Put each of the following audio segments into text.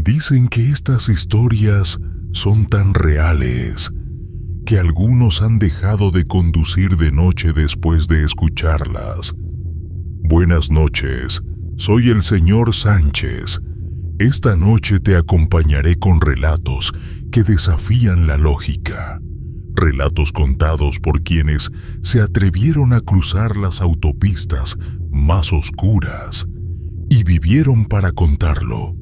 Dicen que estas historias son tan reales que algunos han dejado de conducir de noche después de escucharlas. Buenas noches, soy el señor Sánchez. Esta noche te acompañaré con relatos que desafían la lógica. Relatos contados por quienes se atrevieron a cruzar las autopistas más oscuras y vivieron para contarlo.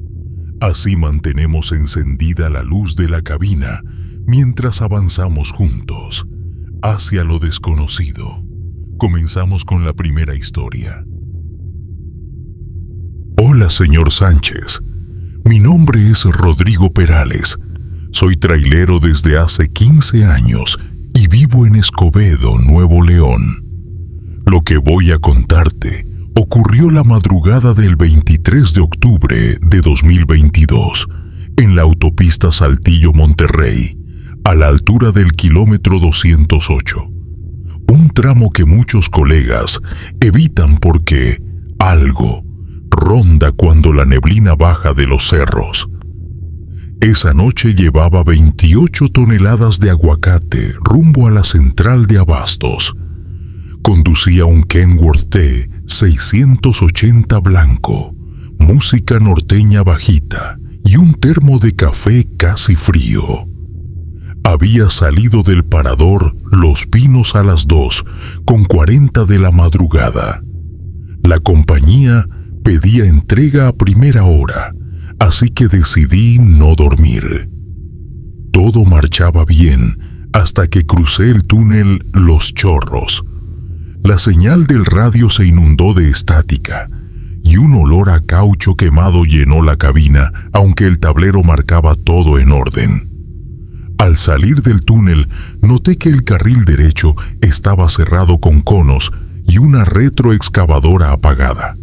Así mantenemos encendida la luz de la cabina mientras avanzamos juntos hacia lo desconocido. Comenzamos con la primera historia. Hola, señor Sánchez. Mi nombre es Rodrigo Perales. Soy trailero desde hace 15 años y vivo en Escobedo, Nuevo León. Lo que voy a contarte ocurrió la madrugada del 23 de octubre de 2022 en la autopista Saltillo-Monterrey, a la altura del kilómetro 208. Un tramo que muchos colegas evitan porque algo ronda cuando la neblina baja de los cerros. Esa noche llevaba 28 toneladas de aguacate rumbo a la central de abastos. Conducía un Kenworth T680 blanco, música norteña bajita y un termo de café casi frío. Había salido del parador Los Pinos a las 2:40 de la madrugada. La compañía pedía entrega a primera hora, así que decidí no dormir. Todo marchaba bien hasta que crucé el túnel Los Chorros. La señal del radio se inundó de estática y un olor a caucho quemado llenó la cabina, aunque el tablero marcaba todo en orden. Al salir del túnel, noté que el carril derecho estaba cerrado con conos y una retroexcavadora apagada.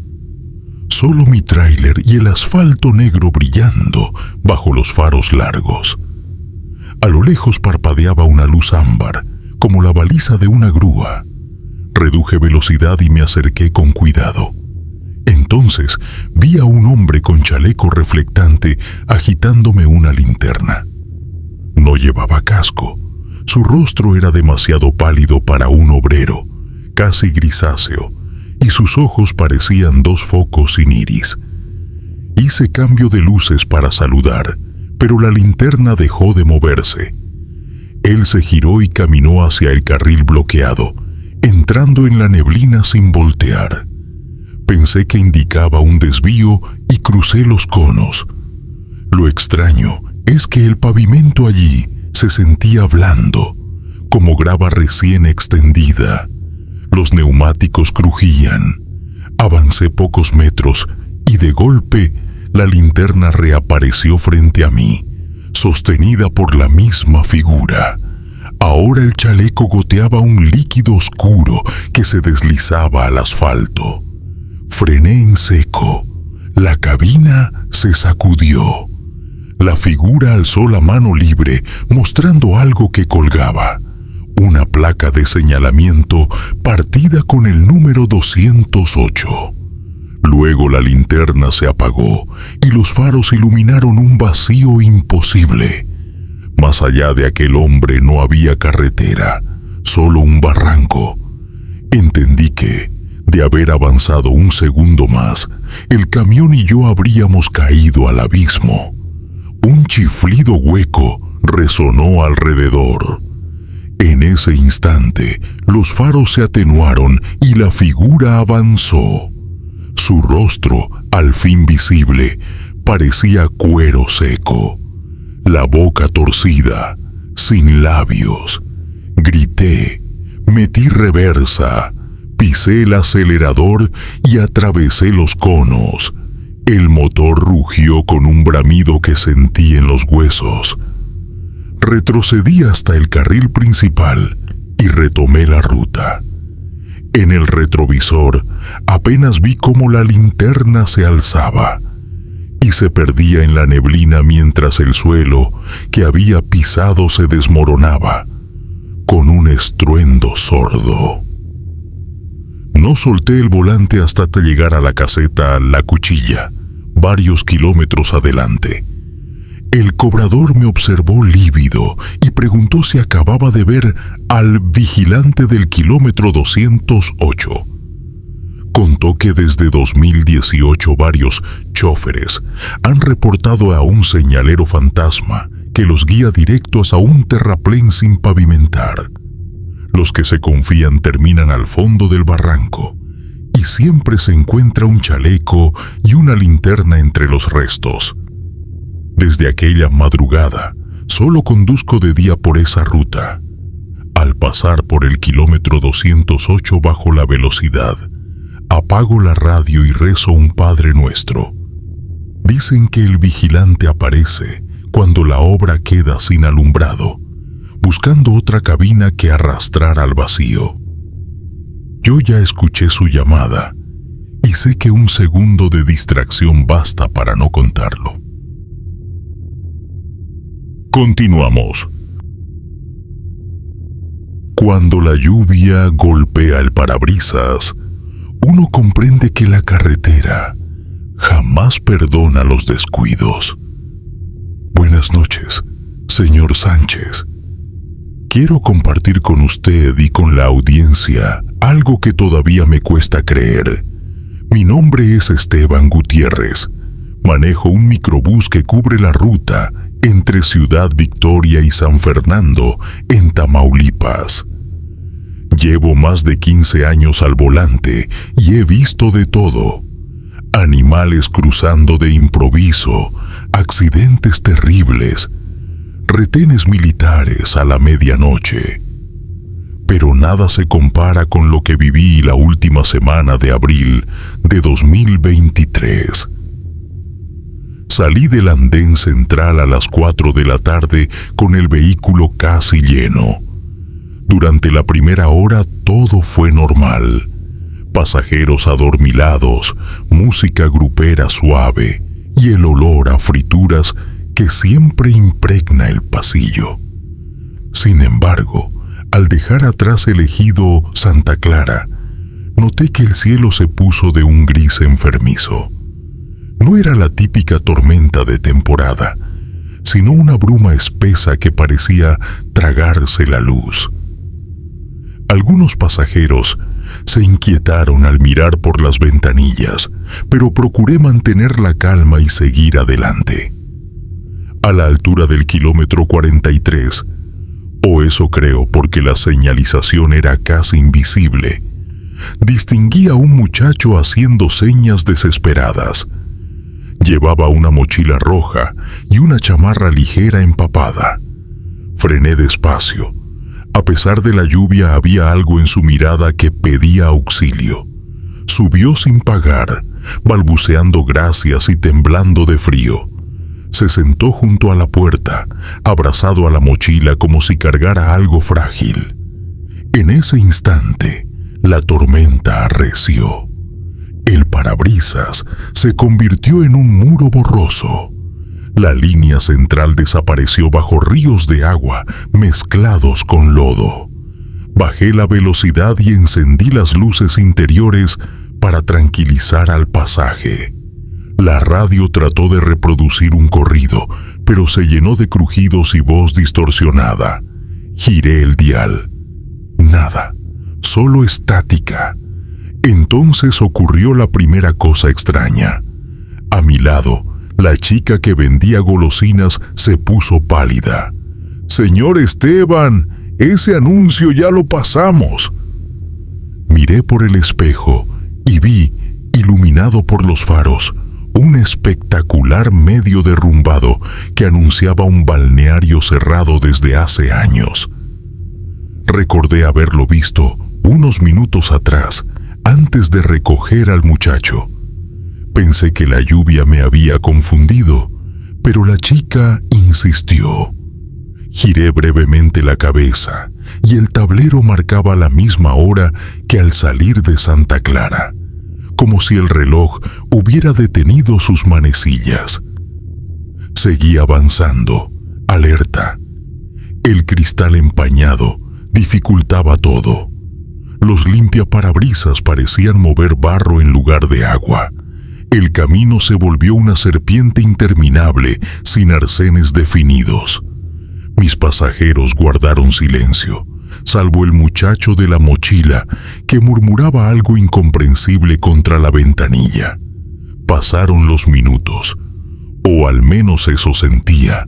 Solo mi tráiler y el asfalto negro brillando bajo los faros largos. A lo lejos parpadeaba una luz ámbar, como la baliza de una grúa. Reduje velocidad y me acerqué con cuidado. Entonces vi a un hombre con chaleco reflectante agitándome una linterna. No llevaba casco. Su rostro era demasiado pálido para un obrero, casi grisáceo, y sus ojos parecían dos focos sin iris. Hice cambio de luces para saludar, pero la linterna dejó de moverse. Él se giró y caminó hacia el carril bloqueado, entrando en la neblina sin voltear. Pensé que indicaba un desvío y crucé los conos. Lo extraño es que el pavimento allí se sentía blando, como grava recién extendida. Los neumáticos crujían. Avancé pocos metros y de golpe la linterna reapareció frente a mí, sostenida por la misma figura. Ahora el chaleco goteaba un líquido oscuro que se deslizaba al asfalto. Frené en seco. La cabina se sacudió. La figura alzó la mano libre, mostrando algo que colgaba. Una placa de señalamiento partida con el número 208. Luego la linterna se apagó y los faros iluminaron un vacío imposible. Más allá de aquel hombre no había carretera, solo un barranco. Entendí que, de haber avanzado un segundo más, el camión y yo habríamos caído al abismo. Un chiflido hueco resonó alrededor. En ese instante, los faros se atenuaron y la figura avanzó. Su rostro, al fin visible, parecía cuero seco. La boca torcida, sin labios. Grité, metí reversa, pisé el acelerador y atravesé los conos. El motor rugió con un bramido que sentí en los huesos. Retrocedí hasta el carril principal y retomé la ruta. En el retrovisor apenas vi cómo la linterna se alzaba y se perdía en la neblina mientras el suelo que había pisado se desmoronaba con un estruendo sordo. No solté el volante hasta llegar a la caseta La Cuchilla, varios kilómetros adelante. El cobrador me observó lívido y preguntó si acababa de ver al vigilante del kilómetro 208. Contó que desde 2018 varios chóferes han reportado a un señalero fantasma que los guía directos a un terraplén sin pavimentar. Los que se confían terminan al fondo del barranco y siempre se encuentra un chaleco y una linterna entre los restos. Desde aquella madrugada, solo conduzco de día por esa ruta. Al pasar por el kilómetro 208 bajo la velocidad, apago la radio y rezo un Padre Nuestro. Dicen que el vigilante aparece cuando la obra queda sin alumbrado, buscando otra cabina que arrastrar al vacío. Yo ya escuché su llamada y sé que un segundo de distracción basta para no contarlo. Continuamos. Cuando la lluvia golpea el parabrisas, uno comprende que la carretera jamás perdona los descuidos. Buenas noches, señor Sánchez. Quiero compartir con usted y con la audiencia algo que todavía me cuesta creer. Mi nombre es Esteban Gutiérrez. Manejo un microbús que cubre la ruta entre Ciudad Victoria y San Fernando, en Tamaulipas. Llevo más de 15 años al volante y he visto de todo. Animales cruzando de improviso, accidentes terribles, retenes militares a la medianoche. Pero nada se compara con lo que viví la última semana de abril de 2023. Salí del andén central a las 4 de la tarde con el vehículo casi lleno. Durante la primera hora todo fue normal. Pasajeros adormilados, música grupera suave y el olor a frituras que siempre impregna el pasillo. Sin embargo, al dejar atrás el ejido Santa Clara, noté que el cielo se puso de un gris enfermizo. No era la típica tormenta de temporada, sino una bruma espesa que parecía tragarse la luz. Algunos pasajeros se inquietaron al mirar por las ventanillas, pero procuré mantener la calma y seguir adelante. A la altura del kilómetro 43, o eso creo porque la señalización era casi invisible, distinguí a un muchacho haciendo señas desesperadas. Llevaba una mochila roja y una chamarra ligera empapada. Frené despacio. A pesar de la lluvia había algo en su mirada que pedía auxilio. Subió sin pagar, balbuceando gracias y temblando de frío. Se sentó junto a la puerta, abrazado a la mochila como si cargara algo frágil. En ese instante, la tormenta arreció. El parabrisas se convirtió en un muro borroso. La línea central desapareció bajo ríos de agua mezclados con lodo. Bajé la velocidad y encendí las luces interiores para tranquilizar al pasaje. La radio trató de reproducir un corrido, pero se llenó de crujidos y voz distorsionada. Giré el dial. Nada, solo estática. Entonces ocurrió la primera cosa extraña. A mi lado, la chica que vendía golosinas se puso pálida. «Señor Esteban, ese anuncio ya lo pasamos». Miré por el espejo y vi, iluminado por los faros, un espectacular medio derrumbado que anunciaba un balneario cerrado desde hace años. Recordé haberlo visto unos minutos atrás, antes de recoger al muchacho. Pensé que la lluvia me había confundido, pero la chica insistió. Giré brevemente la cabeza y el tablero marcaba la misma hora que al salir de Santa Clara, como si el reloj hubiera detenido sus manecillas. Seguí avanzando, alerta. El cristal empañado dificultaba todo. Los limpiaparabrisas parecían mover barro en lugar de agua, El camino se volvió una serpiente interminable, sin arcenes definidos. Mis pasajeros guardaron silencio, salvo el muchacho de la mochila, que murmuraba algo incomprensible contra la ventanilla. Pasaron los minutos, o al menos eso sentía,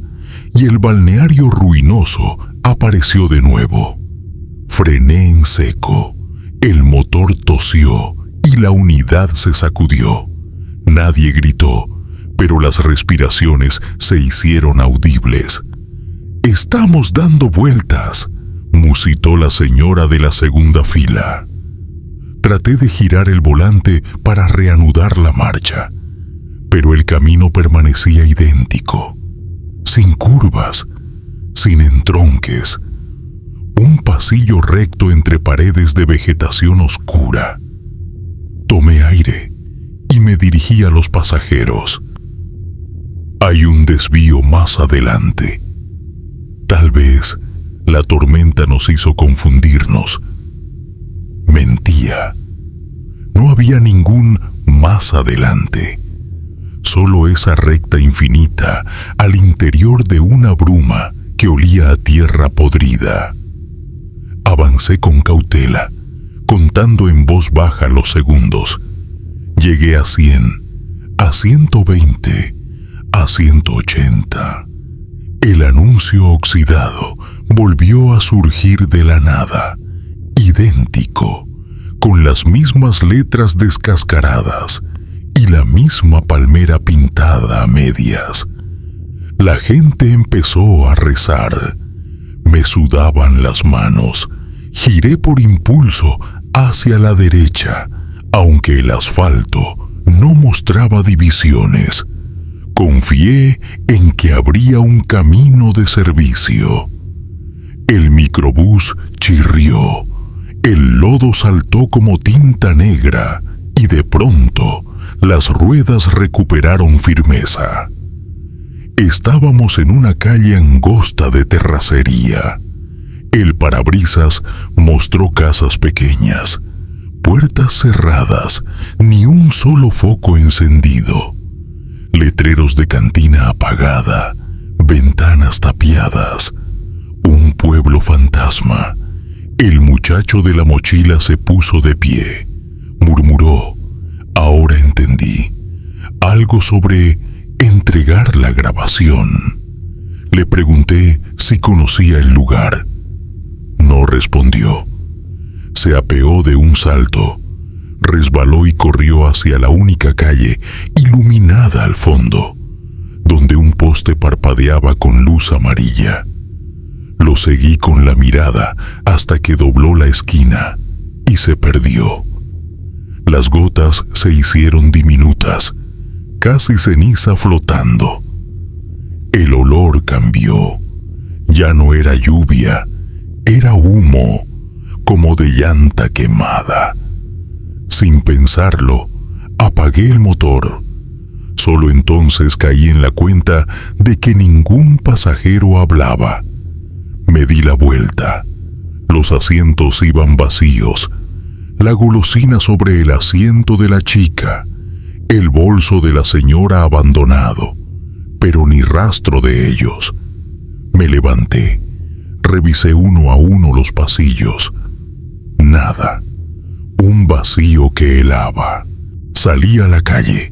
y el balneario ruinoso apareció de nuevo. Frené en seco, el motor tosió y la unidad se sacudió. Nadie gritó, pero las respiraciones se hicieron audibles. «Estamos dando vueltas», musitó la señora de la segunda fila. Traté de girar el volante para reanudar la marcha, pero el camino permanecía idéntico, sin curvas, sin entronques, un pasillo recto entre paredes de vegetación oscura. Tomé aire y me dirigí a los pasajeros. «Hay un desvío más adelante. Tal vez la tormenta nos hizo confundirnos». Mentía. No había ningún más adelante. Solo esa recta infinita al interior de una bruma que olía a tierra podrida. Avancé con cautela, contando en voz baja los segundos. Llegué a 100, a 120, a 180. El anuncio oxidado volvió a surgir de la nada, idéntico, con las mismas letras descascaradas y la misma palmera pintada a medias. La gente empezó a rezar. Me sudaban las manos. Giré por impulso hacia la derecha, aunque el asfalto no mostraba divisiones. Confié en que habría un camino de servicio. El microbús chirrió. El lodo saltó como tinta negra y de pronto las ruedas recuperaron firmeza. Estábamos en una calle angosta de terracería. El parabrisas mostró casas pequeñas, puertas cerradas, ni un solo foco encendido. Letreros de cantina apagada, ventanas tapiadas. Un pueblo fantasma. El muchacho de la mochila se puso de pie. Murmuró. Ahora entendí. Algo sobre entregar la grabación. Le pregunté si conocía el lugar. No respondió. Se apeó de un salto. Resbaló y corrió hacia la única calle, iluminada al fondo, donde un poste parpadeaba con luz amarilla. Lo seguí con la mirada hasta que dobló la esquina y se perdió. Las gotas se hicieron diminutas, casi ceniza flotando. El olor cambió. Ya no era lluvia, era humo, como de llanta quemada. Sin pensarlo, apagué el motor. Solo entonces caí en la cuenta de que ningún pasajero hablaba. Me di la vuelta. Los asientos iban vacíos. La golosina sobre el asiento de la chica. El bolso de la señora abandonado. Pero ni rastro de ellos. Me levanté. Revisé uno a uno los pasillos. Nada. Un vacío que helaba. Salí a la calle.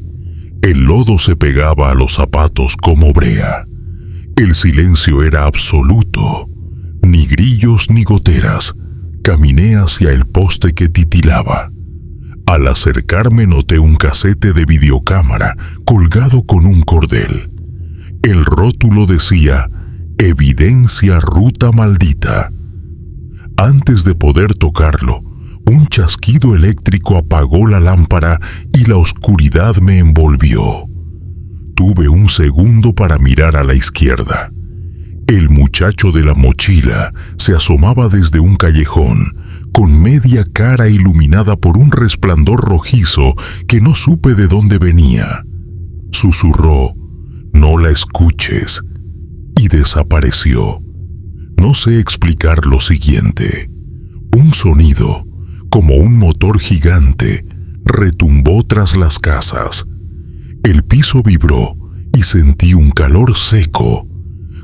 El lodo se pegaba a los zapatos como brea. El silencio era absoluto. Ni grillos ni goteras. Caminé hacia el poste que titilaba. Al acercarme noté un casete de videocámara colgado con un cordel. El rótulo decía: «Evidencia ruta maldita». Antes de poder tocarlo, un chasquido eléctrico apagó la lámpara y la oscuridad me envolvió. Tuve un segundo para mirar a la izquierda. El muchacho de la mochila se asomaba desde un callejón, con media cara iluminada por un resplandor rojizo que no supe de dónde venía. Susurró: «No la escuches», y desapareció. No sé explicar lo siguiente. Un sonido, como un motor gigante, retumbó tras las casas. El piso vibró y sentí un calor seco.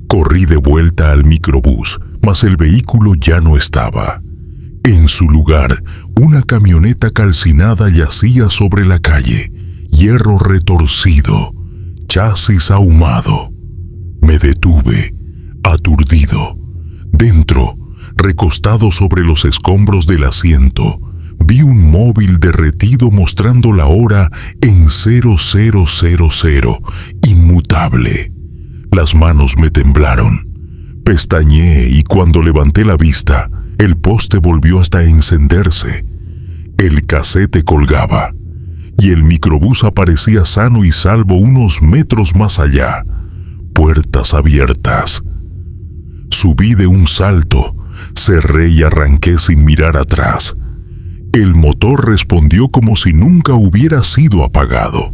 Corrí de vuelta al microbús, mas el vehículo ya no estaba. En su lugar, una camioneta calcinada yacía sobre la calle, hierro retorcido, chasis ahumado. Me detuve, aturdido. Dentro, recostado sobre los escombros del asiento, vi un móvil derretido mostrando la hora en 0000, inmutable. Las manos me temblaron. Pestañeé y cuando levanté la vista, el poste volvió hasta encenderse. El casete colgaba y el microbús aparecía sano y salvo unos metros más allá, puertas abiertas. Subí de un salto, cerré y arranqué sin mirar atrás. El motor respondió como si nunca hubiera sido apagado.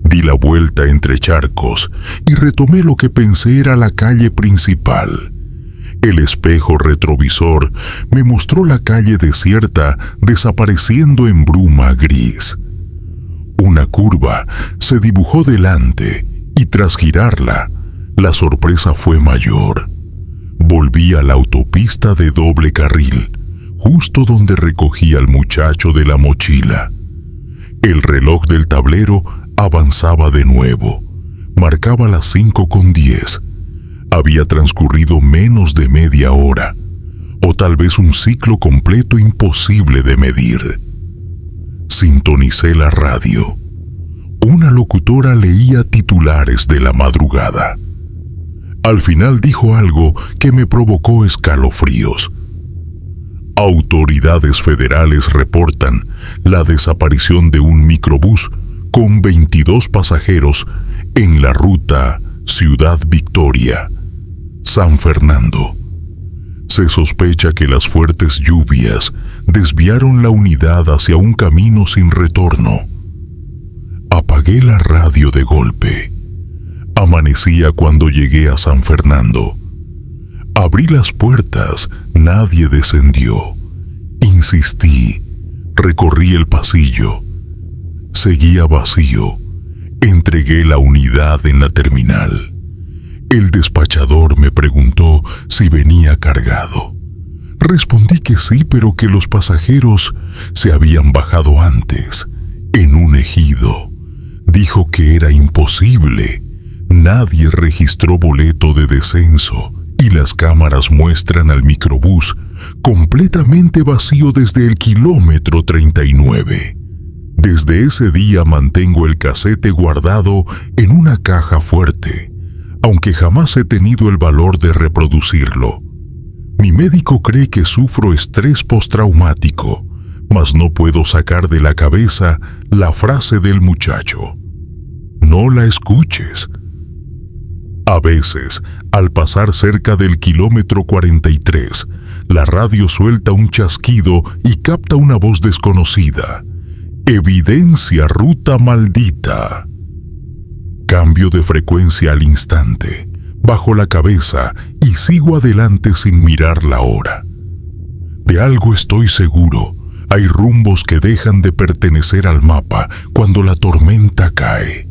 Di la vuelta entre charcos y retomé lo que pensé era la calle principal. El espejo retrovisor me mostró la calle desierta desapareciendo en bruma gris. Una curva se dibujó delante y tras girarla, la sorpresa fue mayor. Volví a la autopista de doble carril, justo donde recogí al muchacho de la mochila. El reloj del tablero avanzaba de nuevo. Marcaba las 5:10. Había transcurrido menos de media hora, o tal vez un ciclo completo imposible de medir. Sintonicé la radio. Una locutora leía titulares de la madrugada. Al final dijo algo que me provocó escalofríos. Autoridades federales reportan la desaparición de un microbús con 22 pasajeros en la ruta Ciudad Victoria, San Fernando. Se sospecha que las fuertes lluvias desviaron la unidad hacia un camino sin retorno. Apagué la radio de golpe. Amanecía cuando llegué a San Fernando. Abrí las puertas, nadie descendió. Insistí, recorrí el pasillo. Seguía vacío. Entregué la unidad en la terminal. El despachador me preguntó si venía cargado. Respondí que sí, pero que los pasajeros se habían bajado antes, en un ejido. Dijo que era imposible. Nadie registró boleto de descenso y las cámaras muestran al microbús completamente vacío desde el kilómetro 39. Desde ese día mantengo el casete guardado en una caja fuerte, aunque jamás he tenido el valor de reproducirlo. Mi médico cree que sufro estrés postraumático, mas no puedo sacar de la cabeza la frase del muchacho. No la escuches. A veces, al pasar cerca del kilómetro 43, la radio suelta un chasquido y capta una voz desconocida. Evidencia ruta maldita. Cambio de frecuencia al instante, bajo la cabeza y sigo adelante sin mirar la hora. De algo estoy seguro, hay rumbos que dejan de pertenecer al mapa cuando la tormenta cae.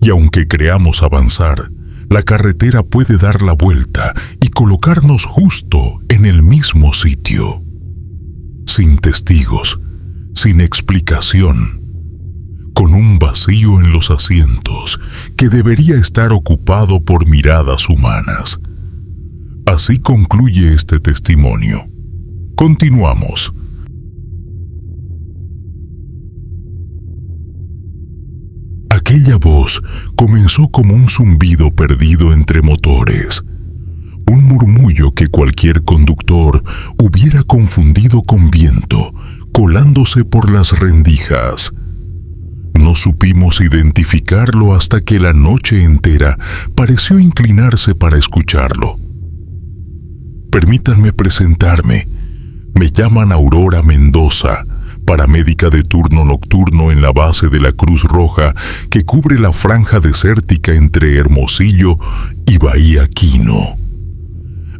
Y aunque creamos avanzar, la carretera puede dar la vuelta y colocarnos justo en el mismo sitio. Sin testigos, sin explicación, con un vacío en los asientos que debería estar ocupado por miradas humanas. Así concluye este testimonio. Continuamos. Aquella voz comenzó como un zumbido perdido entre motores, un murmullo que cualquier conductor hubiera confundido con viento, colándose por las rendijas. No supimos identificarlo hasta que la noche entera pareció inclinarse para escucharlo. Permítanme presentarme. Me llaman Aurora Mendoza, paramédica de turno nocturno en la base de la Cruz Roja que cubre la franja desértica entre Hermosillo y Bahía Quino.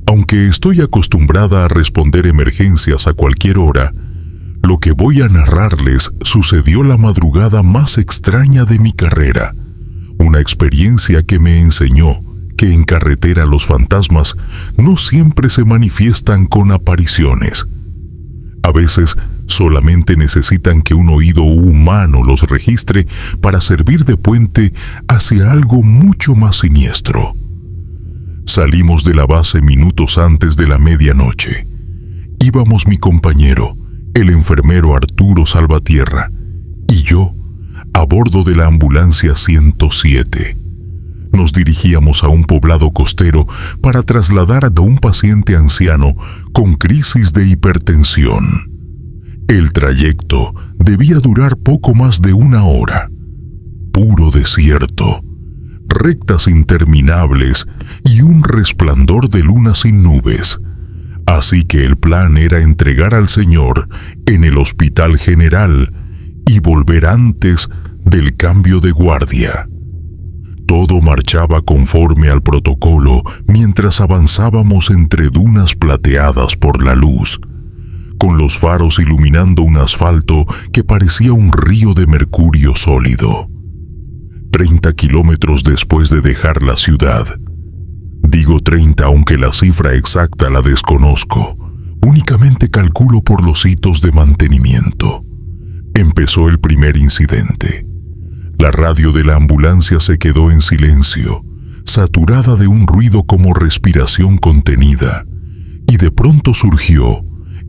Aunque estoy acostumbrada a responder emergencias a cualquier hora, Lo que voy a narrarles sucedió la madrugada más extraña de mi carrera, una experiencia que me enseñó que en carretera los fantasmas no siempre se manifiestan con apariciones. A veces solamente necesitan que un oído humano los registre para servir de puente hacia algo mucho más siniestro. Salimos de la base minutos antes de la medianoche. Íbamos mi compañero, el enfermero Arturo Salvatierra, y yo, a bordo de la ambulancia 107. Nos dirigíamos a un poblado costero para trasladar a un paciente anciano con crisis de hipertensión. El trayecto debía durar poco más de 1 hora. Puro desierto, rectas interminables y un resplandor de luna sin nubes. Así que el plan era entregar al Señor en el Hospital General y volver antes del cambio de guardia. Todo marchaba conforme al protocolo mientras avanzábamos entre dunas plateadas por la luz, con los faros iluminando un asfalto que parecía un río de mercurio sólido. 30 kilómetros después de dejar la ciudad, digo 30 aunque la cifra exacta la desconozco, únicamente calculo por los hitos de mantenimiento, empezó el primer incidente. La radio de la ambulancia se quedó en silencio, saturada de un ruido como respiración contenida, y de pronto surgió,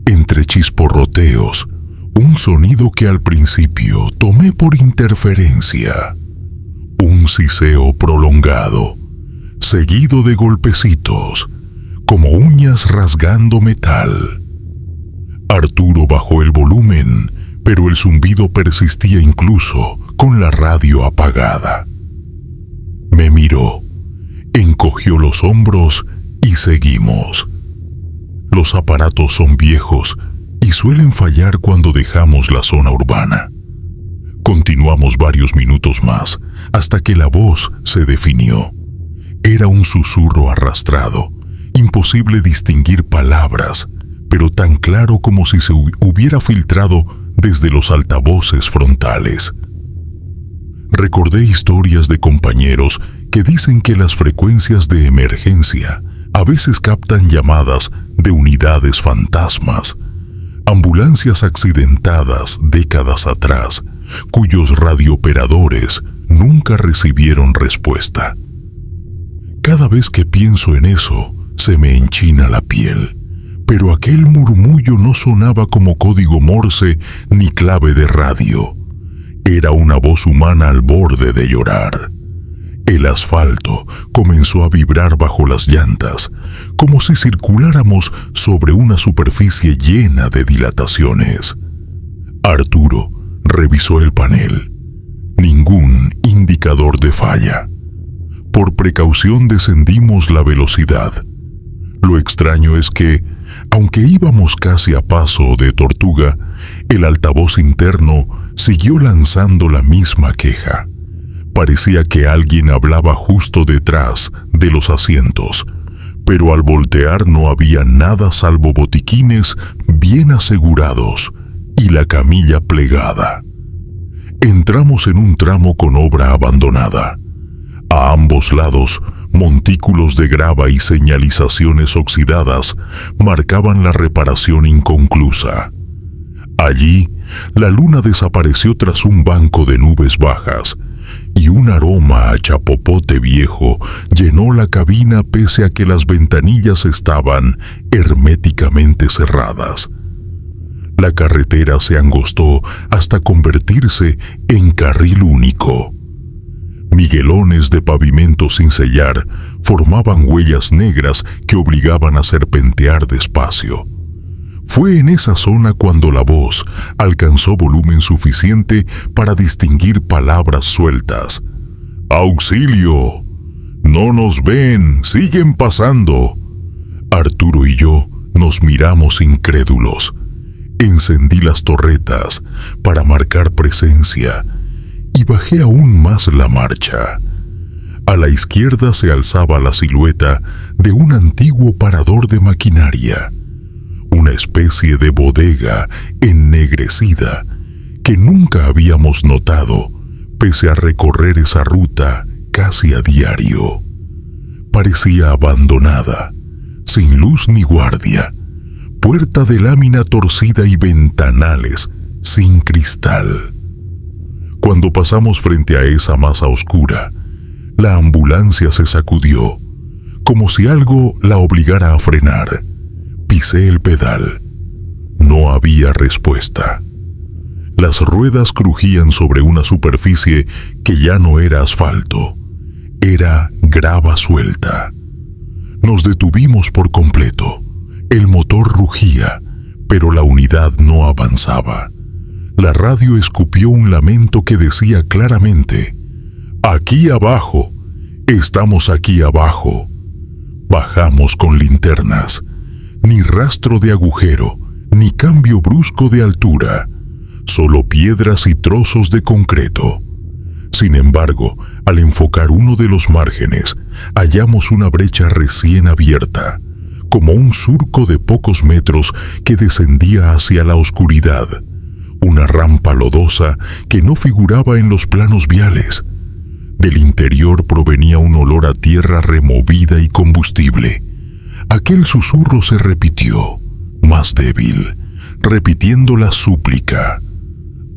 entre chisporroteos, un sonido que al principio tomé por interferencia. Un siseo prolongado, seguido de golpecitos, como uñas rasgando metal. Arturo bajó el volumen, pero el zumbido persistía incluso con la radio apagada. Me miró, encogió los hombros y seguimos. Los aparatos son viejos y suelen fallar cuando dejamos la zona urbana. Continuamos varios minutos más, hasta que la voz se definió. Era un susurro arrastrado, imposible distinguir palabras, pero tan claro como si se hubiera filtrado desde los altavoces frontales. Recordé historias de compañeros que dicen que las frecuencias de emergencia a veces captan llamadas de unidades fantasmas, ambulancias accidentadas décadas atrás, cuyos radiooperadores nunca recibieron respuesta. Cada vez que pienso en eso, se me enchina la piel, pero aquel murmullo no sonaba como código Morse ni clave de radio. Era una voz humana al borde de llorar. El asfalto comenzó a vibrar bajo las llantas, como si circuláramos sobre una superficie llena de dilataciones. Arturo revisó el panel. Ningún indicador de falla. Por precaución descendimos la velocidad. Lo extraño es que, aunque íbamos casi a paso de tortuga, el altavoz interno siguió lanzando la misma queja. Parecía que alguien hablaba justo detrás de los asientos, pero al voltear no había nada salvo botiquines bien asegurados y la camilla plegada. Entramos en un tramo con obra abandonada. A ambos lados, montículos de grava y señalizaciones oxidadas marcaban la reparación inconclusa. Allí, la luna desapareció tras un banco de nubes bajas, y un aroma a chapopote viejo llenó la cabina pese a que las ventanillas estaban herméticamente cerradas. La carretera se angostó hasta convertirse en carril único. Miguelones de pavimento sin sellar formaban huellas negras que obligaban a serpentear despacio. Fue en esa zona cuando la voz alcanzó volumen suficiente para distinguir palabras sueltas. ¡Auxilio! ¡No nos ven! ¡Siguen pasando! Arturo y yo nos miramos incrédulos. Encendí las torretas para marcar presencia y bajé aún más la marcha. A la izquierda se alzaba la silueta de un antiguo parador de maquinaria. una especie de bodega ennegrecida que nunca habíamos notado, pese a recorrer esa ruta casi a diario. Parecía abandonada, sin luz ni guardia, puerta de lámina torcida y ventanales sin cristal. Cuando pasamos frente a esa masa oscura, la ambulancia se sacudió, como si algo la obligara a frenar. Pisé el pedal. No había respuesta. Las ruedas crujían sobre una superficie que ya no era asfalto, era grava suelta. Nos detuvimos por completo. El motor rugía, pero la unidad no avanzaba. La radio escupió un lamento que decía claramente: «Aquí abajo, estamos aquí abajo». Bajamos con linternas. Ni rastro de agujero, ni cambio brusco de altura, solo piedras y trozos de concreto. Sin embargo, al enfocar uno de los márgenes, hallamos una brecha recién abierta, como un surco de pocos metros que descendía hacia la oscuridad, una rampa lodosa que no figuraba en los planos viales. Del interior provenía un olor a tierra removida y combustible. Aquel susurro se repitió, más débil, repitiendo la súplica: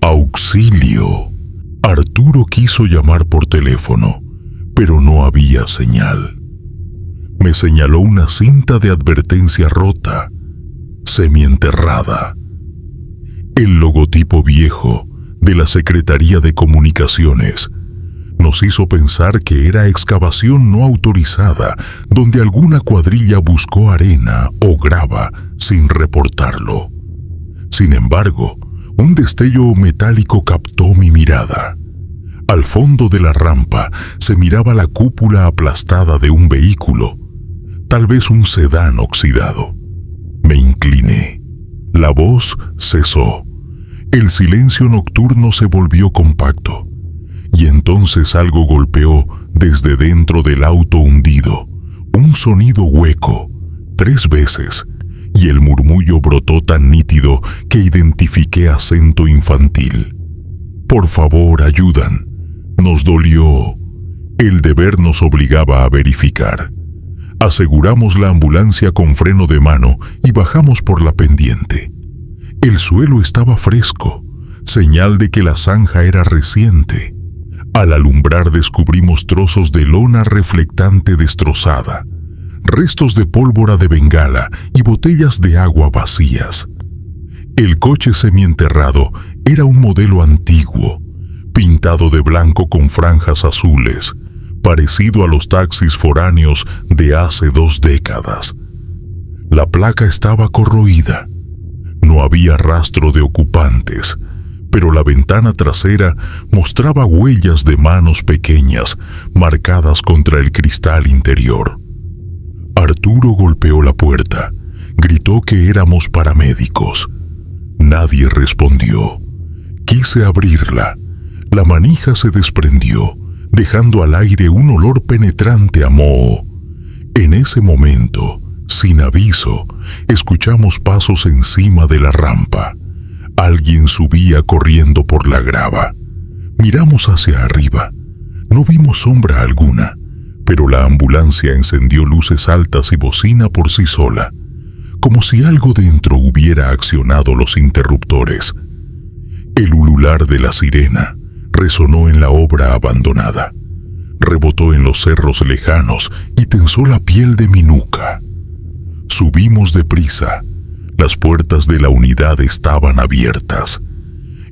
«¡Auxilio!». Arturo quiso llamar por teléfono, pero no había señal. Me señaló una cinta de advertencia rota, semienterrada. El logotipo viejo de la Secretaría de Comunicaciones nos hizo pensar que era excavación no autorizada, donde alguna cuadrilla buscó arena o grava sin reportarlo. Sin embargo, un destello metálico captó mi mirada. Al fondo de la rampa se miraba la cúpula aplastada de un vehículo, tal vez un sedán oxidado. Me incliné. La voz cesó. El silencio nocturno se volvió compacto. Y entonces algo golpeó desde dentro del auto hundido, un sonido hueco, 3 veces, y el murmullo brotó tan nítido que identifiqué acento infantil. «Por favor, ayudan. Nos dolió». El deber nos obligaba a verificar. Aseguramos la ambulancia con freno de mano y bajamos por la pendiente. El suelo estaba fresco, señal de que la zanja era reciente. Al alumbrar descubrimos trozos de lona reflectante destrozada, restos de pólvora de bengala y botellas de agua vacías. El coche semienterrado era un modelo antiguo, pintado de blanco con franjas azules, parecido a los taxis foráneos de hace 2 décadas. La placa estaba corroída. No había rastro de ocupantes, pero la ventana trasera mostraba huellas de manos pequeñas marcadas contra el cristal interior. Arturo golpeó la puerta, gritó que éramos paramédicos. Nadie respondió. Quise abrirla. La manija se desprendió, dejando al aire un olor penetrante a moho. En ese momento, sin aviso, escuchamos pasos encima de la rampa. Alguien subía corriendo por la grava. Miramos hacia arriba. No vimos sombra alguna, pero la ambulancia encendió luces altas y bocina por sí sola, como si algo dentro hubiera accionado los interruptores. El ulular de la sirena resonó en la obra abandonada, rebotó en los cerros lejanos y tensó la piel de mi nuca. Subimos deprisa. Las puertas de la unidad estaban abiertas.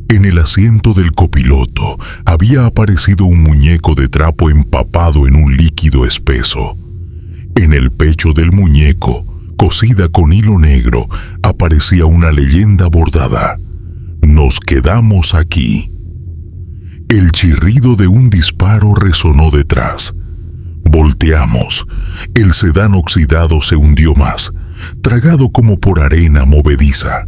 En el asiento del copiloto había aparecido un muñeco de trapo empapado en un líquido espeso. En el pecho del muñeco, cosida con hilo negro, aparecía una leyenda bordada: «Nos quedamos aquí». El chirrido de un disparo resonó detrás. Volteamos. El sedán oxidado se hundió más, tragado como por arena movediza.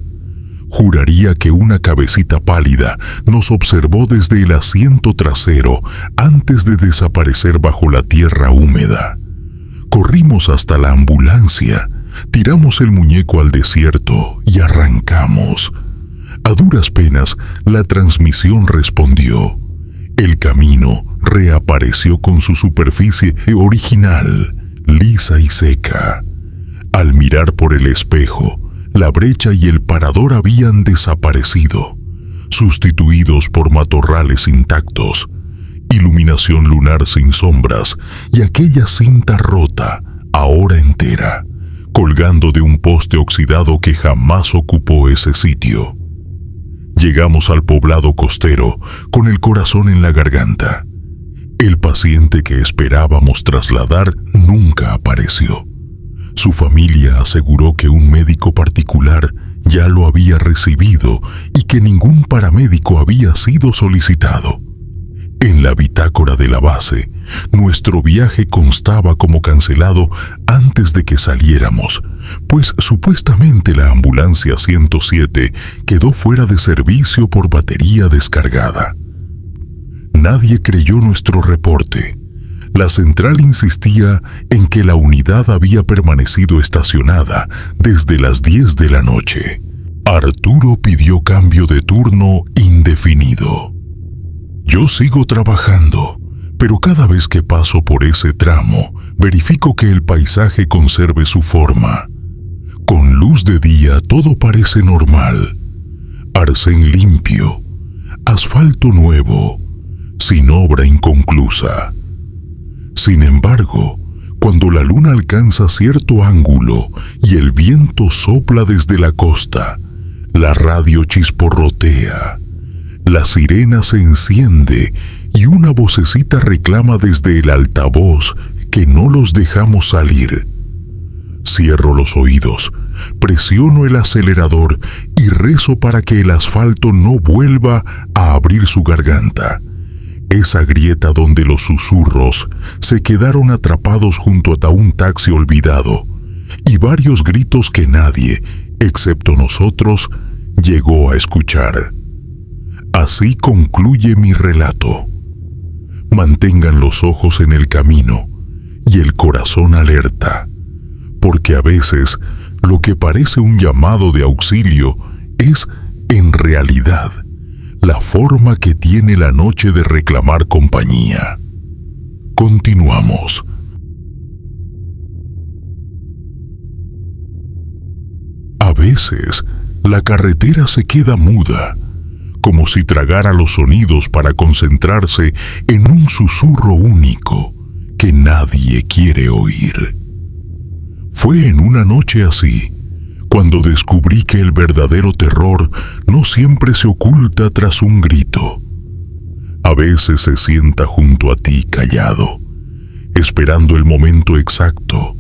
Juraría que una cabecita pálida nos observó desde el asiento trasero antes de desaparecer bajo la tierra húmeda. Corrimos hasta la ambulancia, tiramos el muñeco al desierto y arrancamos. A duras penas, la transmisión respondió. El camino reapareció con su superficie original, lisa y seca. Al mirar por el espejo, la brecha y el parador habían desaparecido, sustituidos por matorrales intactos, iluminación lunar sin sombras y aquella cinta rota, ahora entera, colgando de un poste oxidado que jamás ocupó ese sitio. Llegamos al poblado costero con el corazón en la garganta. El paciente que esperábamos trasladar nunca apareció. Su familia aseguró que un médico particular ya lo había recibido y que ningún paramédico había sido solicitado. En la bitácora de la base, nuestro viaje constaba como cancelado antes de que saliéramos, pues supuestamente la ambulancia 107 quedó fuera de servicio por batería descargada. Nadie creyó nuestro reporte. La central insistía en que la unidad había permanecido estacionada desde las 10 de la noche. Arturo pidió cambio de turno indefinido. Yo sigo trabajando, pero cada vez que paso por ese tramo, verifico que el paisaje conserve su forma. Con luz de día todo parece normal. Arcén limpio, asfalto nuevo, sin obra inconclusa. Sin embargo, cuando la luna alcanza cierto ángulo y el viento sopla desde la costa, la radio chisporrotea, la sirena se enciende y una vocecita reclama desde el altavoz que no los dejamos salir. Cierro los oídos, presiono el acelerador y rezo para que el asfalto no vuelva a abrir su garganta. Esa grieta donde los susurros se quedaron atrapados junto a un taxi olvidado y varios gritos que nadie, excepto nosotros, llegó a escuchar. Así concluye mi relato. Mantengan los ojos en el camino y el corazón alerta, porque a veces lo que parece un llamado de auxilio es, en realidad, la forma que tiene la noche de reclamar compañía. Continuamos. A veces, la carretera se queda muda, como si tragara los sonidos para concentrarse en un susurro único que nadie quiere oír. Fue en una noche así, cuando descubrí que el verdadero terror no siempre se oculta tras un grito. A veces se sienta junto a ti callado, esperando el momento exacto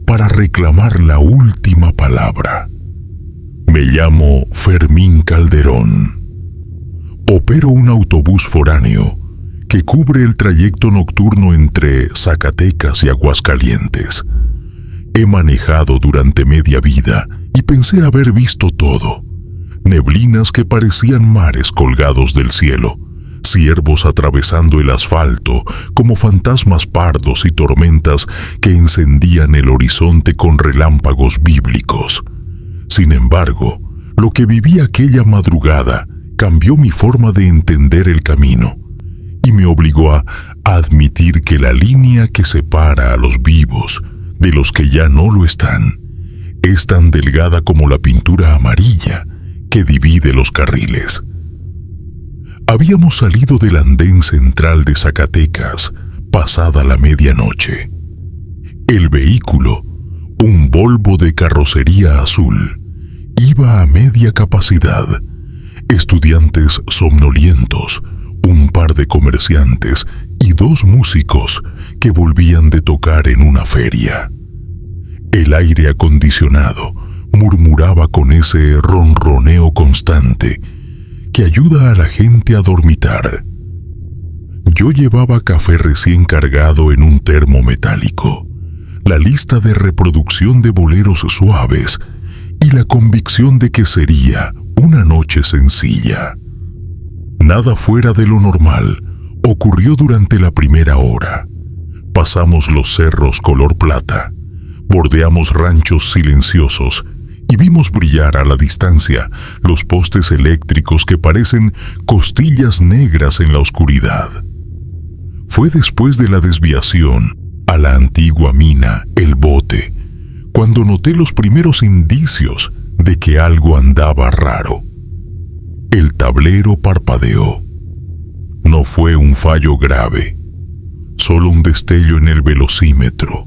para reclamar la última palabra. Me llamo Fermín Calderón. Opero un autobús foráneo que cubre el trayecto nocturno entre Zacatecas y Aguascalientes. He manejado durante media vida y pensé haber visto todo. Neblinas que parecían mares colgados del cielo, ciervos atravesando el asfalto como fantasmas pardos y tormentas que encendían el horizonte con relámpagos bíblicos. Sin embargo, lo que viví aquella madrugada cambió mi forma de entender el camino y me obligó a admitir que la línea que separa a los vivos de los que ya no lo están es tan delgada como la pintura amarilla que divide los carriles. Habíamos salido del andén central de Zacatecas pasada la medianoche. El vehículo, un Volvo de carrocería azul, iba a media capacidad. Estudiantes somnolientos, un par de comerciantes y 2 músicos que volvían de tocar en una feria. El aire acondicionado murmuraba con ese ronroneo constante que ayuda a la gente a dormitar. Yo llevaba café recién cargado en un termo metálico, la lista de reproducción de boleros suaves y la convicción de que sería una noche sencilla. Nada fuera de lo normal ocurrió durante la primera hora. Pasamos los cerros color plata, Bordeamos ranchos silenciosos y vimos brillar a la distancia los postes eléctricos que parecen costillas negras en la oscuridad. Fue después de la desviación a la antigua mina El Bote, cuando noté los primeros indicios de que algo andaba raro. El tablero parpadeó. No fue un fallo grave, solo un destello en el velocímetro,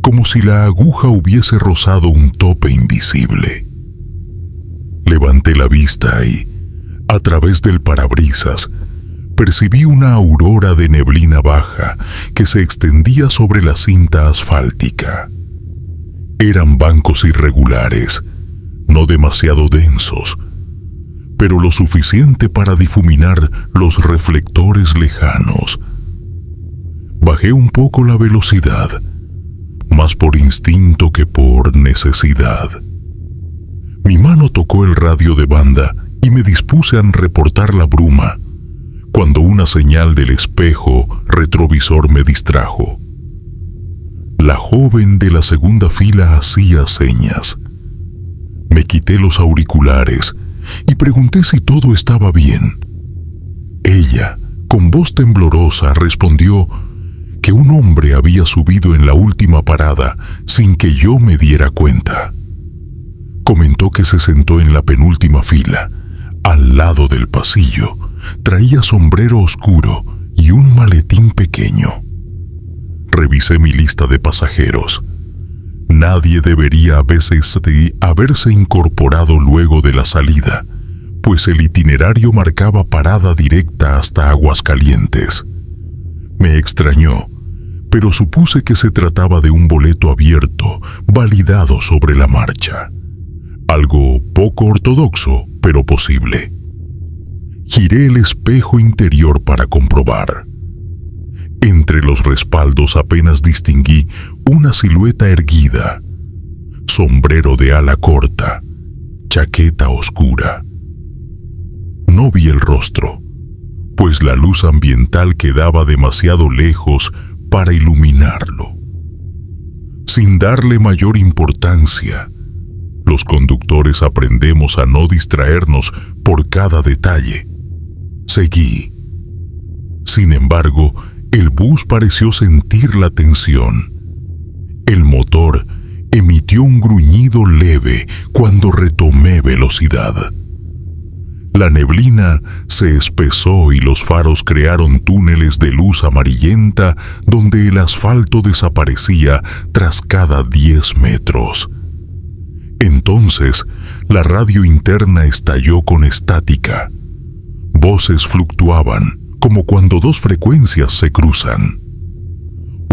como si la aguja hubiese rozado un tope invisible. Levanté la vista y, a través del parabrisas, percibí una aurora de neblina baja que se extendía sobre la cinta asfáltica. Eran bancos irregulares, no demasiado densos, pero lo suficiente para difuminar los reflectores lejanos. Bajé un poco la velocidad, más por instinto que por necesidad. Mi mano tocó el radio de banda y me dispuse a reportar la bruma, cuando una señal del espejo retrovisor me distrajo. La joven de la segunda fila hacía señas. Me quité los auriculares y pregunté si todo estaba bien. Ella, con voz temblorosa, respondió que un hombre había subido en la última parada sin que yo me diera cuenta. Comentó que se sentó en la penúltima fila, al lado del pasillo. Traía sombrero oscuro y un maletín pequeño. Revisé mi lista de pasajeros. Nadie debería haberse incorporado luego de la salida, pues el itinerario marcaba parada directa hasta Aguascalientes. Me extrañó, pero supuse que se trataba de un boleto abierto, validado sobre la marcha. Algo poco ortodoxo, pero posible. Giré el espejo interior para comprobar. Entre los respaldos apenas distinguí una silueta erguida, sombrero de ala corta, chaqueta oscura. No vi el rostro, pues la luz ambiental quedaba demasiado lejos para iluminarlo. Sin darle mayor importancia, los conductores aprendemos a no distraernos por cada detalle. Seguí. Sin embargo, el bus pareció sentir la tensión. El motor emitió un gruñido leve cuando retomé velocidad. La neblina se espesó y los faros crearon túneles de luz amarillenta donde el asfalto desaparecía tras cada 10 metros. Entonces, la radio interna estalló con estática. Voces fluctuaban, como cuando dos frecuencias se cruzan.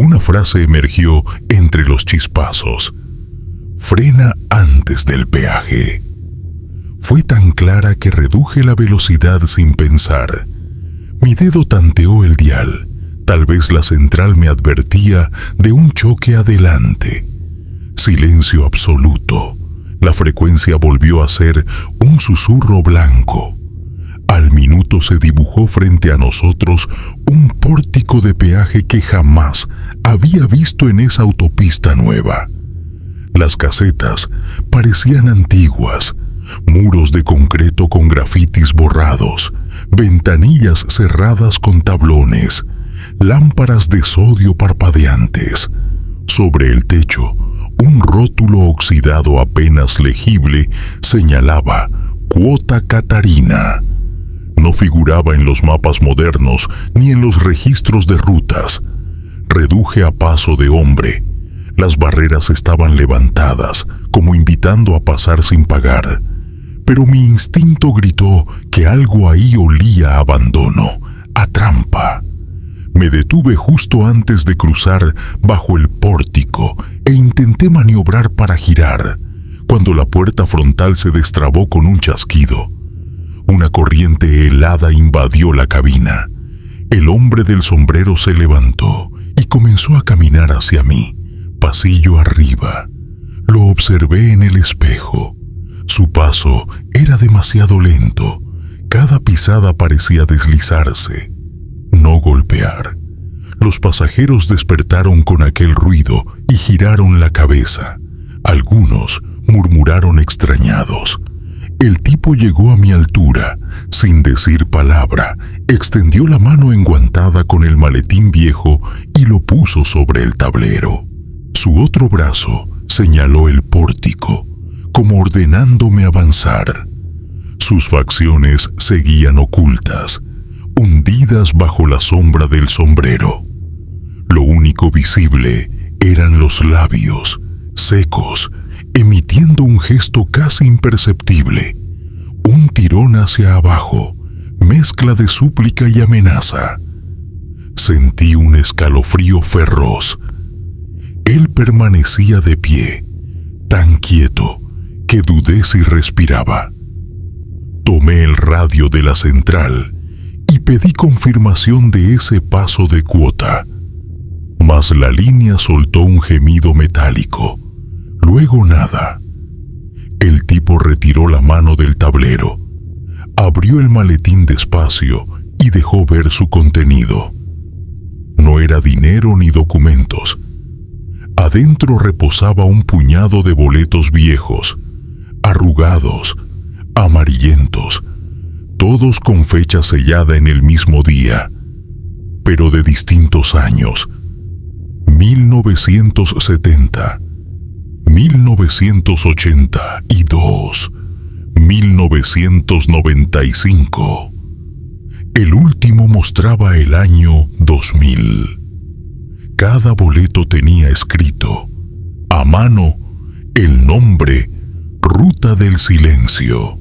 Una frase emergió entre los chispazos: frena antes del peaje. Fue tan clara que reduje la velocidad sin pensar. Mi dedo tanteó el dial. Tal vez la central me advertía de un choque adelante. Silencio absoluto. La frecuencia volvió a ser un susurro blanco. Al minuto se dibujó frente a nosotros un pórtico de peaje que jamás había visto en esa autopista nueva. Las casetas parecían antiguas, muros de concreto con grafitis borrados, ventanillas cerradas con tablones, lámparas de sodio parpadeantes. Sobre el techo, un rótulo oxidado apenas legible señalaba Cuota Catarina. No figuraba en los mapas modernos ni en los registros de rutas. Reduje a paso de hombre. Las barreras estaban levantadas, como invitando a pasar sin pagar. Pero mi instinto gritó que algo ahí olía a abandono, a trampa. Me detuve justo antes de cruzar bajo el pórtico e intenté maniobrar para girar, cuando la puerta frontal se destrabó con un chasquido. Una corriente helada invadió la cabina. El hombre del sombrero se levantó y comenzó a caminar hacia mí, pasillo arriba. Lo observé en el espejo. Su paso era demasiado lento. Cada pisada parecía deslizarse, no golpear. Los pasajeros despertaron con aquel ruido y giraron la cabeza. Algunos murmuraron extrañados. El tipo llegó a mi altura, sin decir palabra, extendió la mano enguantada con el maletín viejo y lo puso sobre el tablero. Su otro brazo señaló el pórtico, como ordenándome avanzar. Sus facciones seguían ocultas, hundidas bajo la sombra del sombrero. Lo único visible eran los labios, secos, emitiendo un gesto casi imperceptible, un tirón hacia abajo, mezcla de súplica y amenaza. Sentí un escalofrío feroz. Él permanecía de pie, tan quieto que dudé si respiraba. Tomé el radio de la central y pedí confirmación de ese paso de cuota. Mas la línea soltó un gemido metálico. Luego nada. El tipo retiró la mano del tablero, abrió el maletín despacio y dejó ver su contenido. No era dinero ni documentos. Adentro reposaba un puñado de boletos viejos, arrugados, amarillentos, todos con fecha sellada en el mismo día, pero de distintos años: 1970, 1982, 1995. El último mostraba el año 2000. Cada boleto tenía escrito, a mano, el nombre Ruta del Silencio.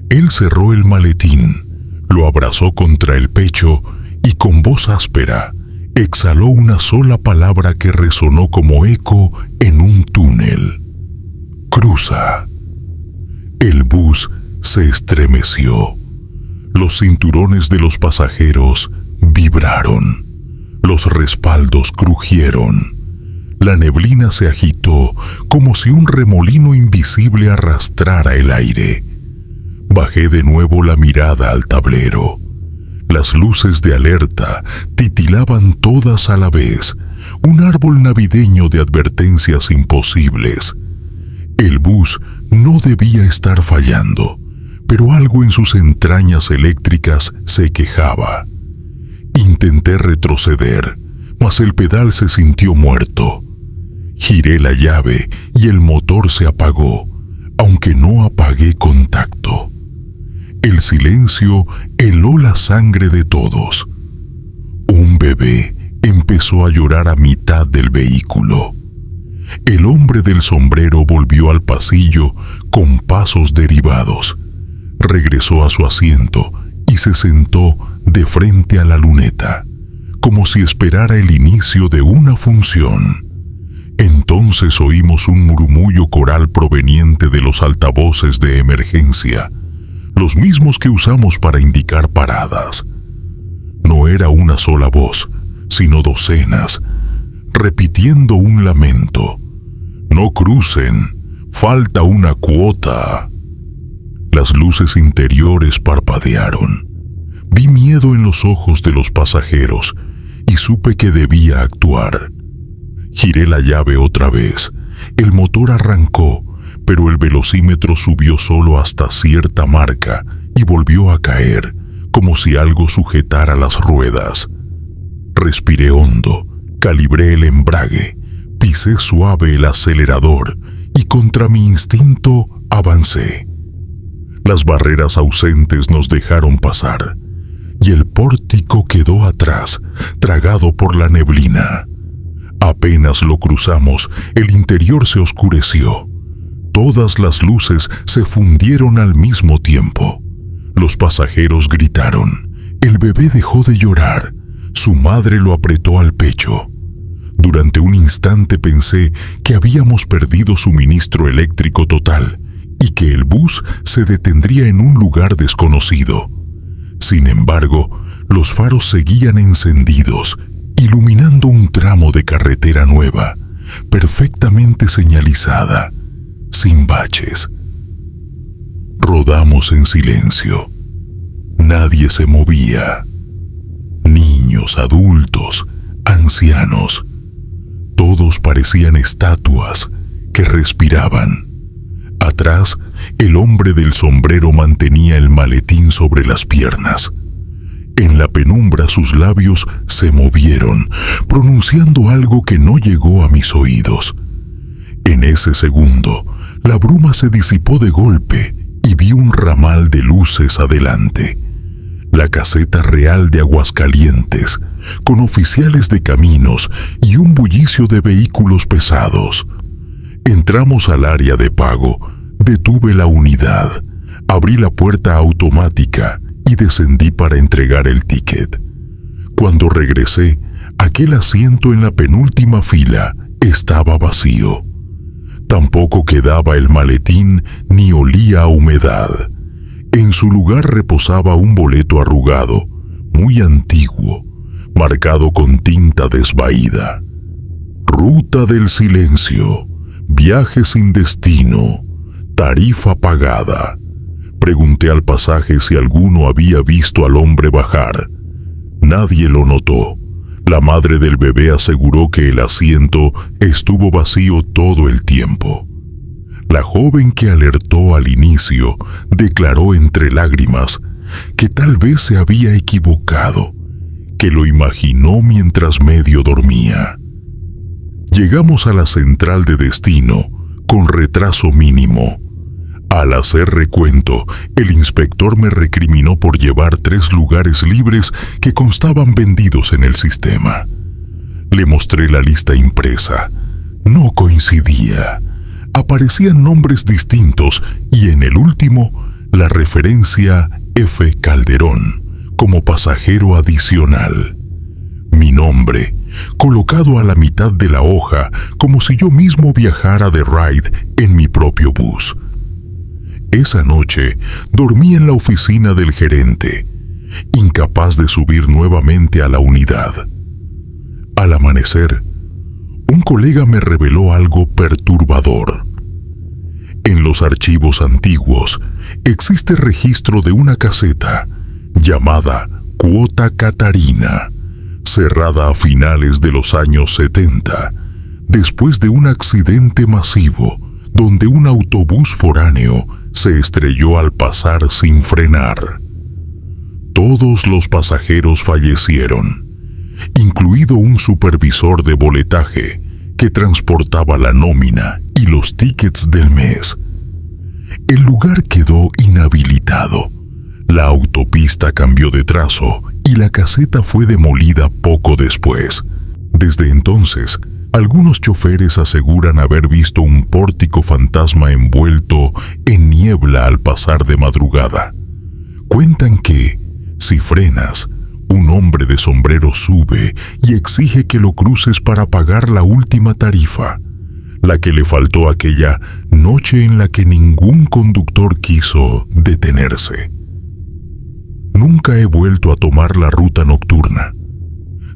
Él cerró el maletín, lo abrazó contra el pecho y con voz áspera exhaló una sola palabra que resonó como eco en un túnel: cruza. El bus se estremeció. Los cinturones de los pasajeros vibraron. Los respaldos crujieron. La neblina se agitó como si un remolino invisible arrastrara el aire. Bajé de nuevo la mirada al tablero. Las luces de alerta titilaban todas a la vez, un árbol navideño de advertencias imposibles. El bus no debía estar fallando, pero algo en sus entrañas eléctricas se quejaba. Intenté retroceder, mas el pedal se sintió muerto. Giré la llave y el motor se apagó, aunque no apagué contacto. El silencio heló la sangre de todos. Un bebé empezó a llorar a mitad del vehículo. El hombre del sombrero volvió al pasillo con pasos derivados. Regresó a su asiento y se sentó de frente a la luneta, como si esperara el inicio de una función. Entonces oímos un murmullo coral proveniente de los altavoces de emergencia, los mismos que usamos para indicar paradas. No era una sola voz, sino docenas, repitiendo un lamento: no crucen, falta una cuota. Las luces interiores parpadearon. Vi miedo en los ojos de los pasajeros y supe que debía actuar. Giré la llave otra vez. El motor arrancó, pero el velocímetro subió solo hasta cierta marca y volvió a caer, como si algo sujetara las ruedas. Respiré hondo, calibré el embrague, pisé suave el acelerador y contra mi instinto avancé. Las barreras ausentes nos dejaron pasar, y el pórtico quedó atrás, tragado por la neblina. Apenas lo cruzamos, el interior se oscureció. Todas las luces se fundieron al mismo tiempo. Los pasajeros gritaron. El bebé dejó de llorar. Su madre lo apretó al pecho. Durante un instante pensé que habíamos perdido suministro eléctrico total y que el bus se detendría en un lugar desconocido. Sin embargo, los faros seguían encendidos, iluminando un tramo de carretera nueva, perfectamente señalizada, sin baches. Rodamos en silencio. Nadie se movía. Niños, adultos, ancianos. Todos parecían estatuas que respiraban. Atrás, el hombre del sombrero mantenía el maletín sobre las piernas. En la penumbra sus labios se movieron, pronunciando algo que no llegó a mis oídos. En ese segundo, la bruma se disipó de golpe y vi un ramal de luces adelante. La caseta real de Aguascalientes, con oficiales de caminos y un bullicio de vehículos pesados. Entramos al área de pago, detuve la unidad, abrí la puerta automática y descendí para entregar el ticket. Cuando regresé, aquel asiento en la penúltima fila estaba vacío. Tampoco quedaba el maletín ni olía a humedad. En su lugar reposaba un boleto arrugado, muy antiguo, marcado con tinta desvaída. Ruta del silencio, viaje sin destino, tarifa pagada. Pregunté al pasaje si alguno había visto al hombre bajar. Nadie lo notó. La madre del bebé aseguró que el asiento estuvo vacío todo el tiempo. La joven que alertó al inicio declaró entre lágrimas que tal vez se había equivocado, que lo imaginó mientras medio dormía. Llegamos a la central de destino con retraso mínimo. Al hacer recuento, el inspector me recriminó por llevar 3 lugares libres que constaban vendidos en el sistema. Le mostré la lista impresa. No coincidía. Aparecían nombres distintos y en el último, la referencia F. Calderón como pasajero adicional. Mi nombre, colocado a la mitad de la hoja, como si yo mismo viajara de ride en mi propio bus. Esa noche dormí en la oficina del gerente, incapaz de subir nuevamente a la unidad. Al amanecer, un colega me reveló algo perturbador. En los archivos antiguos existe registro de una caseta llamada Cuota Catarina, cerrada a finales de los años 70, después de un accidente masivo donde un autobús foráneo se estrelló al pasar sin frenar. Todos los pasajeros fallecieron, incluido un supervisor de boletaje que transportaba la nómina y los tickets del mes. El lugar quedó inhabilitado. La autopista cambió de trazo y la caseta fue demolida poco después. Desde entonces, algunos choferes aseguran haber visto un pórtico fantasma envuelto en niebla al pasar de madrugada. Cuentan que, si frenas, un hombre de sombrero sube y exige que lo cruces para pagar la última tarifa, la que le faltó aquella noche en la que ningún conductor quiso detenerse. Nunca he vuelto a tomar la ruta nocturna.